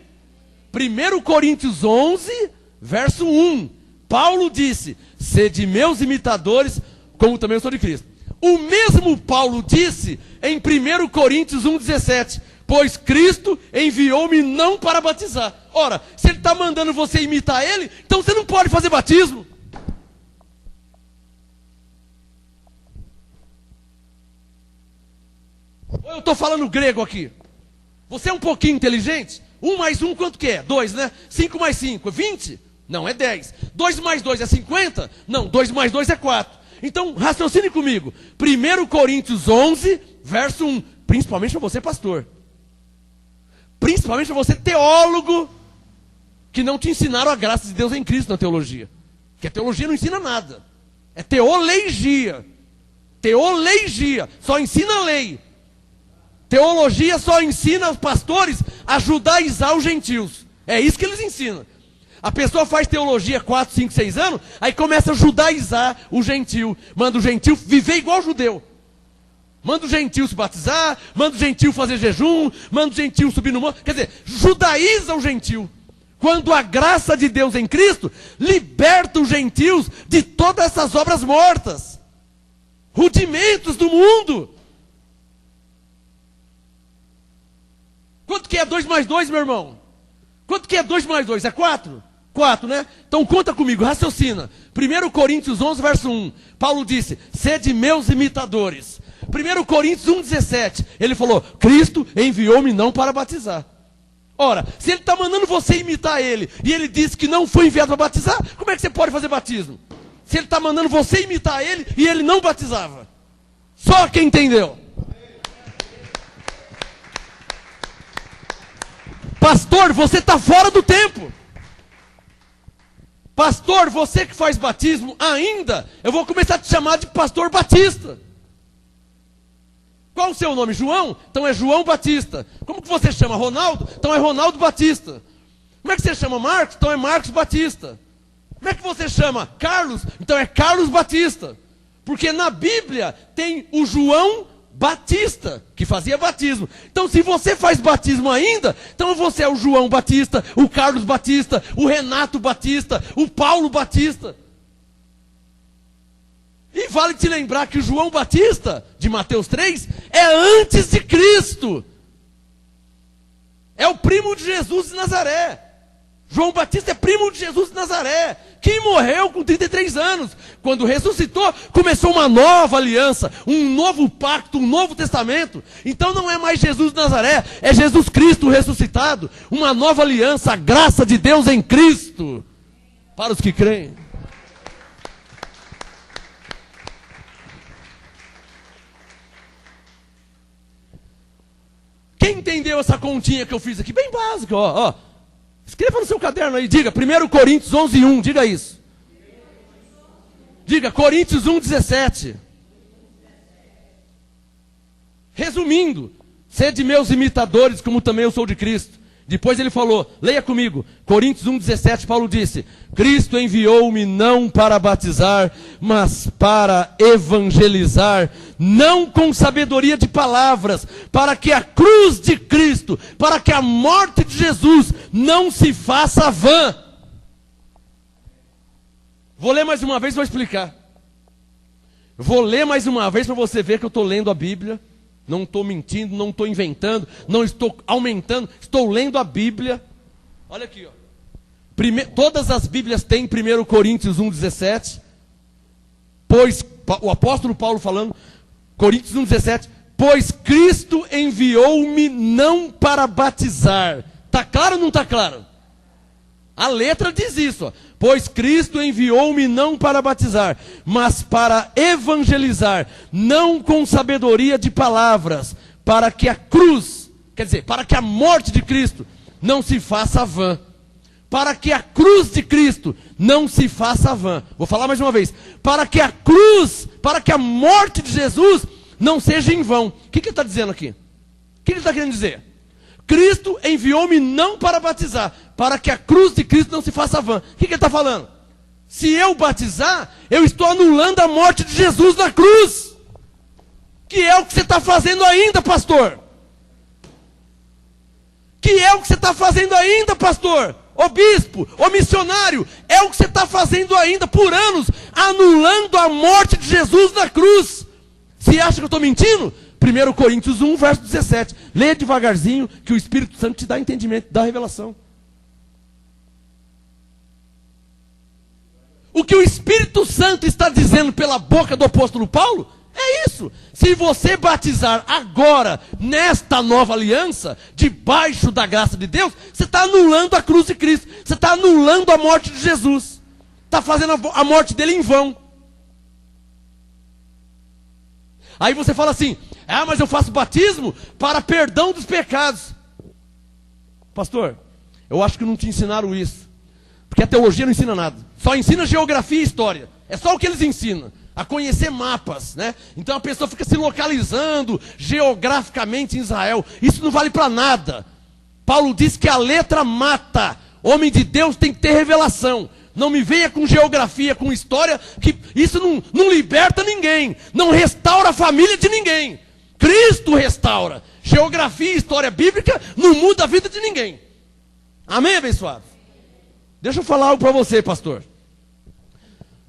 1 Coríntios 11, verso 1. Paulo disse, sede meus imitadores, como também eu sou de Cristo. O mesmo Paulo disse em 1 Coríntios 1,17, pois Cristo enviou-me não para batizar. Ora, se ele está mandando você imitar ele, então você não pode fazer batismo. Ou eu estou falando grego aqui? Você é um pouquinho inteligente? 1 mais 1 quanto que é? 2, né? 5 mais 5, 20? Não, é 10. 2 mais 2 é 50? Não, 2 mais 2 é 4. Então, raciocine comigo. 1 Coríntios 11, verso 1. Principalmente para você, pastor. Principalmente para você, teólogo, que não te ensinaram a graça de Deus em Cristo na teologia. Porque a teologia não ensina nada. É teologia. Teologia. Só ensina a lei. Teologia só ensina os pastores a judaizar os gentios. É isso que eles ensinam. A pessoa faz teologia 4, 5, 6 anos, aí começa a judaizar o gentil. Manda o gentil viver igual o judeu. Manda o gentil se batizar, manda o gentil fazer jejum, manda o gentil subir no monte. Quer dizer, judaiza o gentil. Quando a graça de Deus em Cristo liberta os gentios de todas essas obras mortas. Rudimentos do mundo. Quanto que é 2 mais 2, meu irmão? Quanto que é 2 mais 2? É 4? 4, né? Então conta comigo, raciocina. 1 Coríntios 11, verso 1. Paulo disse, sede meus imitadores. 1 Coríntios 1,17. Ele falou, Cristo enviou-me não para batizar. Ora, se ele está mandando você imitar ele, e ele disse que não foi enviado para batizar, como é que você pode fazer batismo? Se ele está mandando você imitar ele, e ele não batizava. Só quem entendeu. Pastor, você está fora do tempo. Pastor, você que faz batismo ainda, eu vou começar a te chamar de pastor Batista. Qual o seu nome? João? Então é João Batista. Como que você chama? Ronaldo? Então é Ronaldo Batista. Como é que você chama? Marcos? Então é Marcos Batista. Como é que você chama? Carlos? Então é Carlos Batista. Porque na Bíblia tem o João Batista, que fazia batismo. Então se você faz batismo ainda, então você é o João Batista, o Carlos Batista, o Renato Batista, o Paulo Batista. E vale te lembrar que o João Batista, de Mateus 3, é antes de Cristo. É o primo de Jesus de Nazaré. João Batista é primo de Jesus de Nazaré, que morreu com 33 anos. Quando ressuscitou, começou uma nova aliança, um novo pacto, um novo testamento. Então não é mais Jesus de Nazaré, é Jesus Cristo ressuscitado. Uma nova aliança, a graça de Deus em Cristo, para os que creem. Quem entendeu essa continha que eu fiz aqui? Bem básica, ó. Escreva no seu caderno aí, diga 1 Coríntios 11, 1, diga isso. Diga Coríntios 1, 17. Resumindo, sede meus imitadores, como também eu sou de Cristo. Depois ele falou, leia comigo, Coríntios 1, 17, Paulo disse, Cristo enviou-me não para batizar, mas para evangelizar, não com sabedoria de palavras, para que a cruz de Cristo, para que a morte de Jesus não se faça vã. Vou ler mais uma vez e vou explicar. Vou ler mais uma vez para você ver que eu estou lendo a Bíblia Não estou mentindo, não estou inventando, não estou aumentando, estou lendo a Bíblia. Olha aqui, ó. Todas as Bíblias têm 1 Coríntios 1,17. Pois, o apóstolo Paulo falando, Coríntios 1,17. Pois Cristo enviou-me não para batizar. Está claro ou não está claro? A letra diz isso, ó. Pois Cristo enviou-me não para batizar, mas para evangelizar, não com sabedoria de palavras, para que a cruz, quer dizer, para que a morte de Cristo não se faça vã. Para que a cruz de Cristo não se faça vã. Vou falar mais uma vez. Para que a cruz, para que a morte de Jesus não seja em vão. O que ele está dizendo aqui? O que ele está querendo dizer? Cristo enviou-me não para batizar, para que a cruz de Cristo não se faça vã. O que ele está falando? Se eu batizar, eu estou anulando a morte de Jesus na cruz. Que é o que você está fazendo ainda, pastor? Que é o que você está fazendo ainda, pastor? Ô bispo, ô missionário, é o que você está fazendo ainda por anos, anulando a morte de Jesus na cruz. Você acha que eu estou mentindo? 1 Coríntios 1, verso 17. Leia devagarzinho, que o Espírito Santo te dá entendimento, dá revelação. O que o Espírito Santo está dizendo pela boca do apóstolo Paulo é isso. Se você batizar agora, nesta nova aliança, debaixo da graça de Deus, você está anulando a cruz de Cristo. Você está anulando a morte de Jesus. Está fazendo a morte dele em vão. Aí você fala assim, mas eu faço batismo para perdão dos pecados. Pastor, eu acho que não te ensinaram isso. Porque a teologia não ensina nada. Só ensina geografia e história. É só o que eles ensinam. A conhecer mapas, né? Então a pessoa fica se localizando geograficamente em Israel. Isso não vale para nada. Paulo diz que a letra mata. Homem de Deus tem que ter revelação. Não me venha com geografia, com história, que isso não liberta ninguém. Não restaura a família de ninguém. Cristo restaura. Geografia e história bíblica não muda a vida de ninguém. Amém, abençoado? Deixa eu falar algo para você, pastor.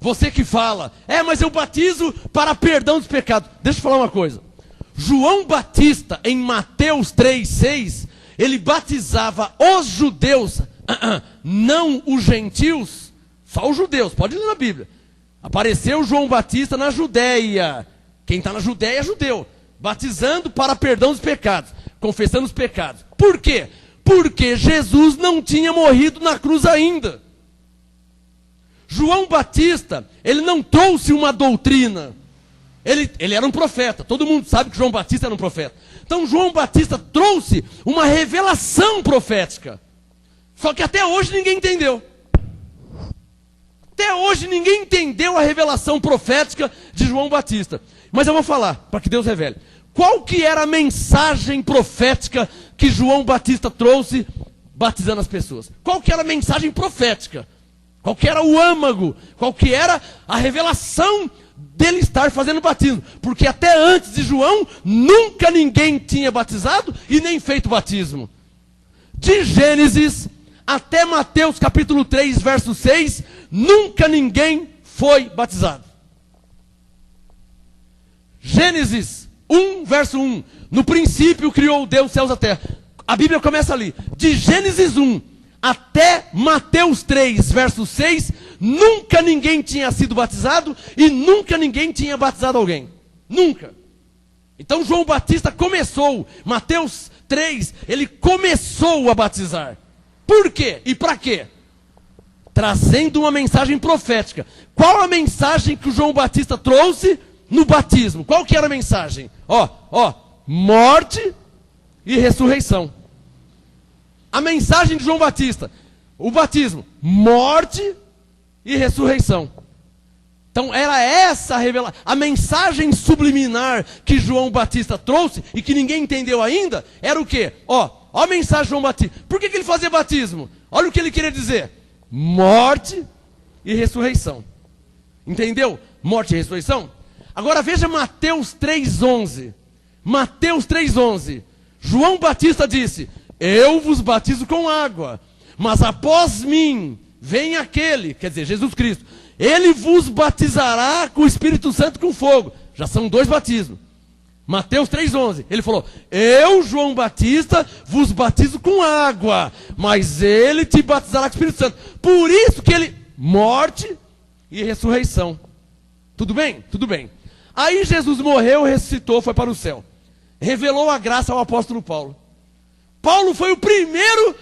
Você que fala, mas eu batizo para perdão dos pecados. Deixa eu falar uma coisa. João Batista, em Mateus 3,6, ele batizava os judeus, não os gentios, só os judeus, pode ler na Bíblia. Apareceu João Batista na Judéia. Quem está na Judéia é judeu. Batizando para perdão dos pecados, confessando os pecados. Por quê? Porque Jesus não tinha morrido na cruz ainda. João Batista, ele não trouxe uma doutrina. Ele era um profeta. Todo mundo sabe que João Batista era um profeta. Então João Batista trouxe uma revelação profética. Só que até hoje ninguém entendeu. Até hoje ninguém entendeu a revelação profética de João Batista. Mas eu vou falar, para que Deus revele. Qual que era a mensagem profética que João Batista trouxe batizando as pessoas? Qual que era a mensagem profética? Qual que era o âmago? Qual que era a revelação dele estar fazendo batismo? Porque até antes de João, nunca ninguém tinha batizado e nem feito batismo. De Gênesis até Mateus capítulo 3, verso 6, nunca ninguém foi batizado. Gênesis 1, verso 1. No princípio criou Deus os céus e a terra. A Bíblia começa ali. De Gênesis 1 até Mateus 3, verso 6, nunca ninguém tinha sido batizado e nunca ninguém tinha batizado alguém. Nunca. Então João Batista começou, Mateus 3, ele começou a batizar. Por quê? E para quê? Trazendo uma mensagem profética. Qual a mensagem que o João Batista trouxe no batismo? Qual que era a mensagem? Morte e ressurreição. A mensagem de João Batista, o batismo, morte e ressurreição. Então era essa a revelação, a mensagem subliminar que João Batista trouxe e que ninguém entendeu ainda, era o quê? Ó a mensagem de João Batista. Por que ele fazia batismo? Olha o que ele queria dizer: morte e ressurreição. Entendeu? Morte e ressurreição. Agora veja Mateus 3,11. Mateus 3,11. João Batista disse: eu vos batizo com água, mas após mim vem aquele, quer dizer, Jesus Cristo, ele vos batizará com o Espírito Santo e com fogo. Já são 2 batismos. Mateus 3,11. Ele falou: eu, João Batista, vos batizo com água, mas ele te batizará com o Espírito Santo. Por isso que ele, morte e ressurreição. Tudo bem? Tudo bem. Aí Jesus morreu, ressuscitou, foi para o céu. Revelou a graça ao apóstolo Paulo. Paulo foi o primeiro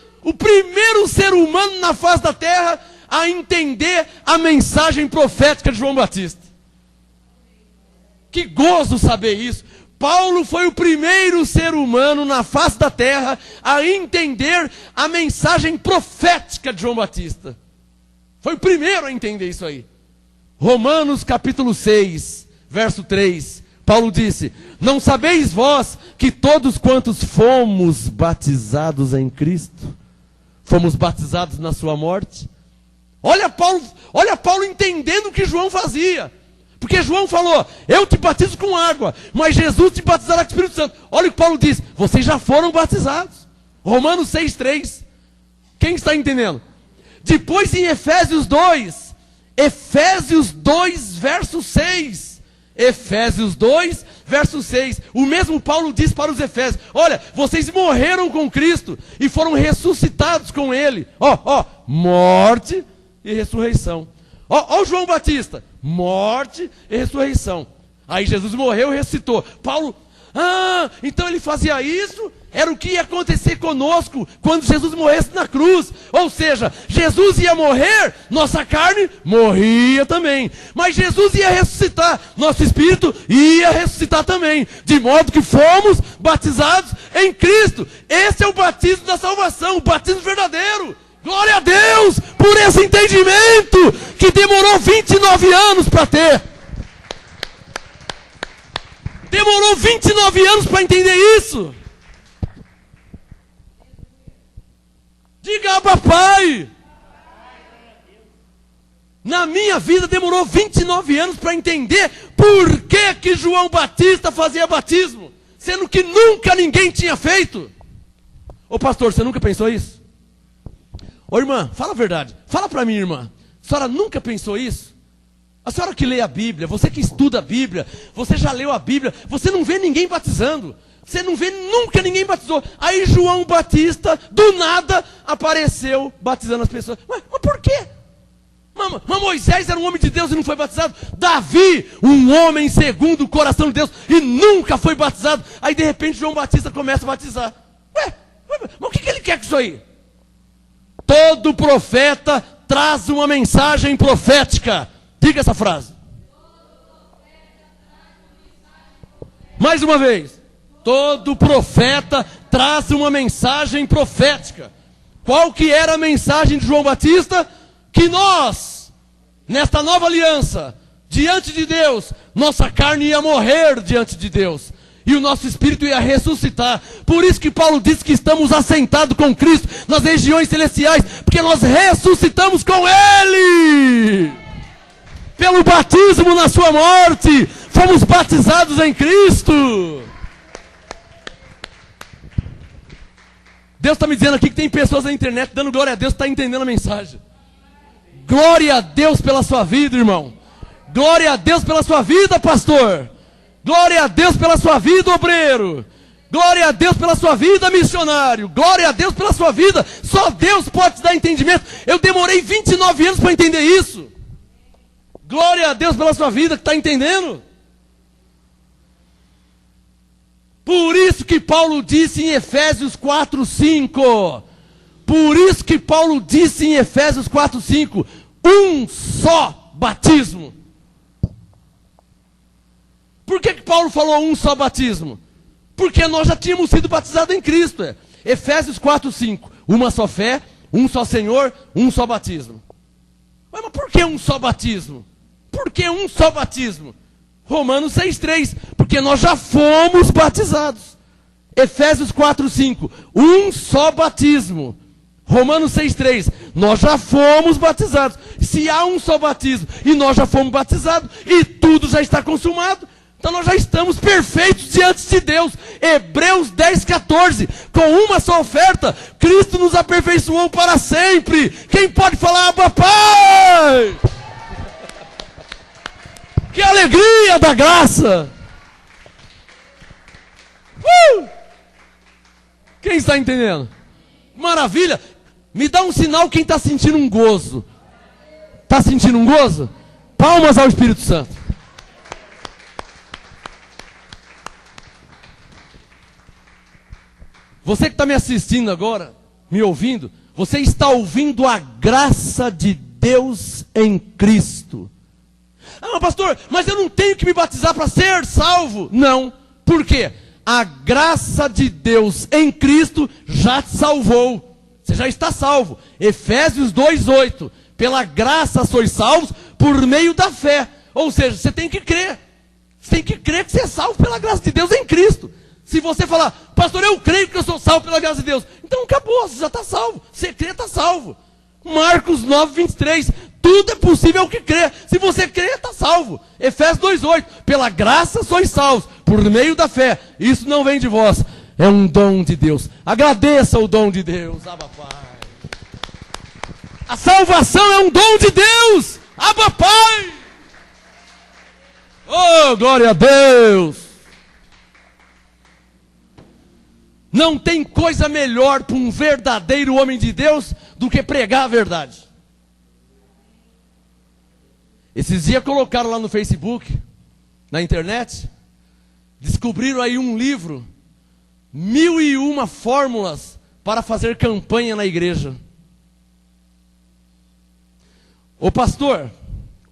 ser humano na face da terra a entender a mensagem profética de João Batista. Que gozo saber isso. Paulo foi o primeiro ser humano na face da terra a entender a mensagem profética de João Batista. Foi o primeiro a entender isso aí. Romanos capítulo 6, verso 3. Paulo disse: não sabeis vós que todos quantos fomos batizados em Cristo, fomos batizados na sua morte? Olha Paulo entendendo o que João fazia. Porque João falou: eu te batizo com água, mas Jesus te batizará com o Espírito Santo. Olha o que Paulo diz: vocês já foram batizados. Romanos 6,3. Quem está entendendo? Depois em Efésios 2, verso 6. Efésios 2, verso 6. O mesmo Paulo diz para os Efésios: olha, vocês morreram com Cristo e foram ressuscitados com Ele. Morte e ressurreição. Ó João Batista, morte e ressurreição. Aí Jesus morreu e ressuscitou. Paulo, então ele fazia isso? Era o que ia acontecer conosco quando Jesus morresse na cruz. Ou seja, Jesus ia morrer, nossa carne morria também. Mas Jesus ia ressuscitar, nosso espírito ia ressuscitar também. De modo que fomos batizados em Cristo. Esse é o batismo da salvação, o batismo verdadeiro. Glória a Deus por esse entendimento que demorou 29 anos para ter. Demorou 29 anos para entender isso. Diga, papai. Na minha vida demorou 29 anos para entender por que João Batista fazia batismo, sendo que nunca ninguém tinha feito. Ô pastor, você nunca pensou isso? Ô irmã, fala a verdade. Fala para mim, irmã. A senhora nunca pensou isso? A senhora que lê a Bíblia, você que estuda a Bíblia, você já leu a Bíblia, você não vê ninguém batizando. Você não vê nunca ninguém batizou. Aí João Batista, do nada, apareceu batizando as pessoas. Mas por quê? Mas Moisés era um homem de Deus e não foi batizado. Davi, um homem segundo o coração de Deus e nunca foi batizado. Aí de repente João Batista começa a batizar. Mas o que ele quer com isso aí? Todo profeta traz uma mensagem profética. Diga essa frase. Mais uma vez. Todo profeta traz uma mensagem profética. Qual que era a mensagem de João Batista? Que nós, nesta nova aliança, diante de Deus, nossa carne ia morrer diante de Deus. E o nosso espírito ia ressuscitar. Por isso que Paulo diz que estamos assentados com Cristo nas regiões celestiais. Porque nós ressuscitamos com Ele. Pelo batismo na sua morte. Fomos batizados em Cristo. Deus está me dizendo aqui que tem pessoas na internet dando glória a Deus, está entendendo a mensagem. Glória a Deus pela sua vida, irmão. Glória a Deus pela sua vida, pastor. Glória a Deus pela sua vida, obreiro. Glória a Deus pela sua vida, missionário. Glória a Deus pela sua vida. Só Deus pode te dar entendimento. Eu demorei 29 anos para entender isso. Glória a Deus pela sua vida, que está entendendo? Por isso que Paulo disse em Efésios 4:5. Por isso que Paulo disse em Efésios 4:5. Um só batismo. Por que Paulo falou um só batismo? Porque nós já tínhamos sido batizados em Cristo. Efésios 4:5. Uma só fé, um só Senhor, um só batismo. Mas por que um só batismo? Por que um só batismo? Romanos 6:3. Porque nós já fomos batizados. Efésios 4:5. Um só batismo. Romanos 6:3. Nós já fomos batizados. Se há um só batismo e nós já fomos batizados e tudo já está consumado, então nós já estamos perfeitos diante de Deus. Hebreus 10:14. Com uma só oferta, Cristo nos aperfeiçoou para sempre. Quem pode falar, papai? Que alegria da graça! Quem está entendendo? Maravilha! Me dá um sinal quem está sentindo um gozo. Está sentindo um gozo? Palmas ao Espírito Santo. Você que está me assistindo agora, me ouvindo, você está ouvindo a graça de Deus em Cristo. Ah, pastor, mas eu não tenho que me batizar para ser salvo. Não. Por quê? A graça de Deus em Cristo já te salvou. Você já está salvo. Efésios 2:8. Pela graça sois salvos por meio da fé. Ou seja, você tem que crer. Você tem que crer que você é salvo pela graça de Deus em Cristo. Se você falar, pastor, eu creio que eu sou salvo pela graça de Deus. Então acabou, você já está salvo. Você crê, está salvo. Marcos 9:23. Tudo é possível ao que crê. Se você crê, está salvo. Efésios 2:8. Pela graça sois salvos por meio da fé. Isso não vem de vós. É um dom de Deus. Agradeça o dom de Deus. Abba, Pai. A salvação é um dom de Deus. Abba, Pai. Oh, glória a Deus. Não tem coisa melhor para um verdadeiro homem de Deus do que pregar a verdade. Esses dias colocaram lá no Facebook, na internet, descobriram aí um livro, 1001 fórmulas para fazer campanha na igreja. O pastor,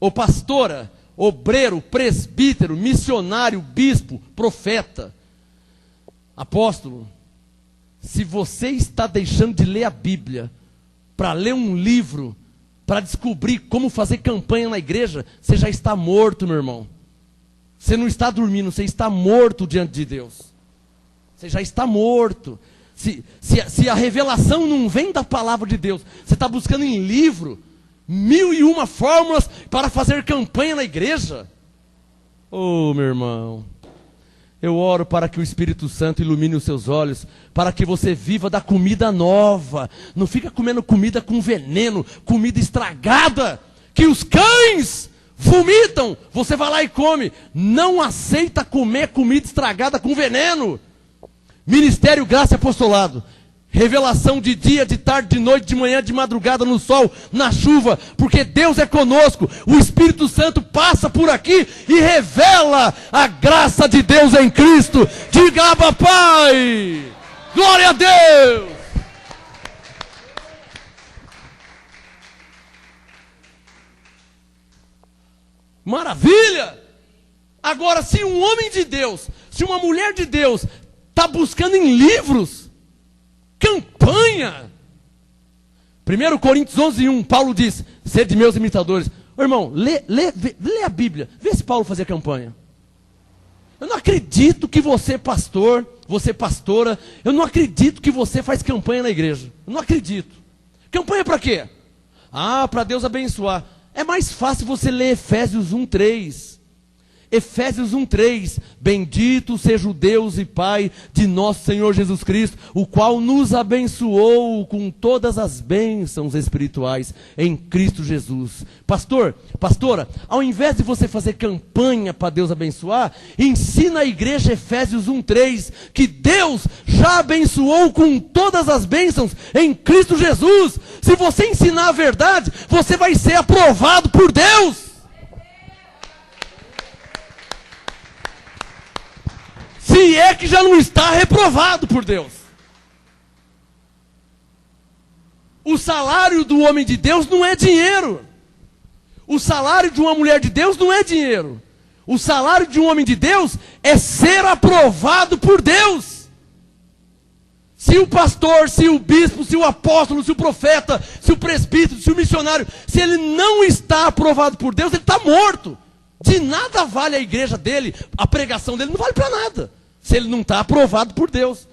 o pastora, obreiro, presbítero, missionário, bispo, profeta, apóstolo, se você está deixando de ler a Bíblia para ler um livro, para descobrir como fazer campanha na igreja, você já está morto, meu irmão. Você não está dormindo, você está morto diante de Deus. Você já está morto. Se a revelação não vem da palavra de Deus, você está buscando em livro 1001 fórmulas para fazer campanha na igreja. Oh, meu irmão. Eu oro para que o Espírito Santo ilumine os seus olhos, para que você viva da comida nova. Não fica comendo comida com veneno, comida estragada, que os cães vomitam. Você vai lá e come. Não aceita comer comida estragada com veneno. Ministério Graça e Apostolado. Revelação de dia, de tarde, de noite, de manhã, de madrugada, no sol, na chuva, porque Deus é conosco. O Espírito Santo passa por aqui e revela a graça de Deus em Cristo. Diga, Abba, Pai! Glória a Deus! Maravilha! Agora, se um homem de Deus, se uma mulher de Deus está buscando em livros campanha. 1 Coríntios 11:1, Paulo diz, sede meus imitadores. Ô, irmão, lê a Bíblia, vê se Paulo fazia campanha. Eu não acredito que você, pastor, você, pastora, eu não acredito que você faz campanha na igreja. Eu não acredito. Campanha para quê? Ah, para Deus abençoar. É mais fácil você ler Efésios 1:3. Efésios 1:3, bendito seja o Deus e Pai de nosso Senhor Jesus Cristo, o qual nos abençoou com todas as bênçãos espirituais em Cristo Jesus. Pastor, pastora, ao invés de você fazer campanha para Deus abençoar, ensina a igreja Efésios 1:3, que Deus já abençoou com todas as bênçãos em Cristo Jesus. Se você ensinar a verdade, você vai ser aprovado por Deus. Se é que já não está reprovado por Deus. O salário do homem de Deus não é dinheiro. O salário de uma mulher de Deus não é dinheiro. O salário de um homem de Deus é ser aprovado por Deus. Se o pastor, se o bispo, se o apóstolo, se o profeta, se o presbítero, se o missionário, se ele não está aprovado por Deus, ele está morto. De nada vale a igreja dele, a pregação dele não vale para nada, se ele não está aprovado por Deus.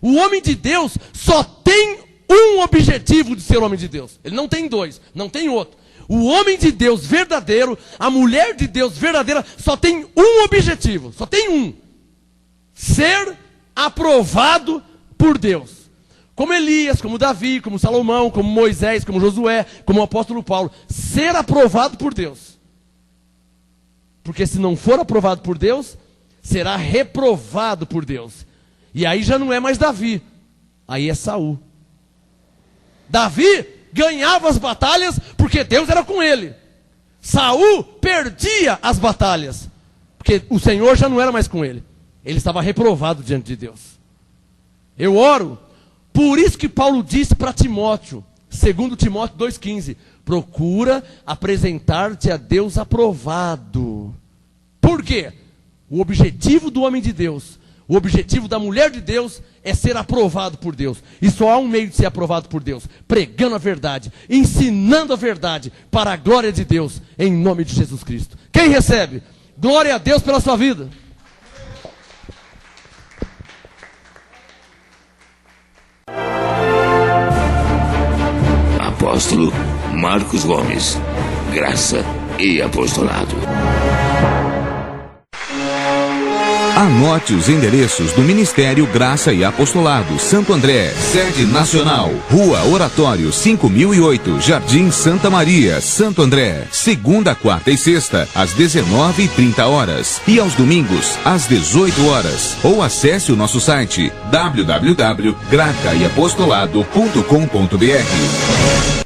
O homem de Deus só tem um objetivo de ser homem de Deus. Ele não tem dois, não tem outro. O homem de Deus verdadeiro, a mulher de Deus verdadeira, só tem um objetivo, só tem um: ser aprovado por Deus. Como Elias, como Davi, como Salomão, como Moisés, como Josué, como o apóstolo Paulo. Ser aprovado por Deus. Porque se não for aprovado por Deus, será reprovado por Deus. E aí já não é mais Davi, aí é Saul. Davi ganhava as batalhas porque Deus era com ele. Saul perdia as batalhas porque o Senhor já não era mais com ele. Ele estava reprovado diante de Deus. Eu oro, por isso que Paulo disse para Timóteo, 2 Timóteo 2,15, procura apresentar-te a Deus aprovado. Por quê? O objetivo do homem de Deus, o objetivo da mulher de Deus é ser aprovado por Deus. E só há um meio de ser aprovado por Deus: pregando a verdade, ensinando a verdade para a glória de Deus, em nome de Jesus Cristo. Quem recebe? Glória a Deus pela sua vida. Apóstolo Marcos Gomes, graça e apostolado. Anote os endereços do Ministério Graça e Apostolado Santo André, sede nacional, Rua Oratório 5008, Jardim Santa Maria, Santo André, segunda, quarta e sexta, às 19h30 e aos domingos, às 18 horas. Ou acesse o nosso site www.gracaeapostolado.com.br.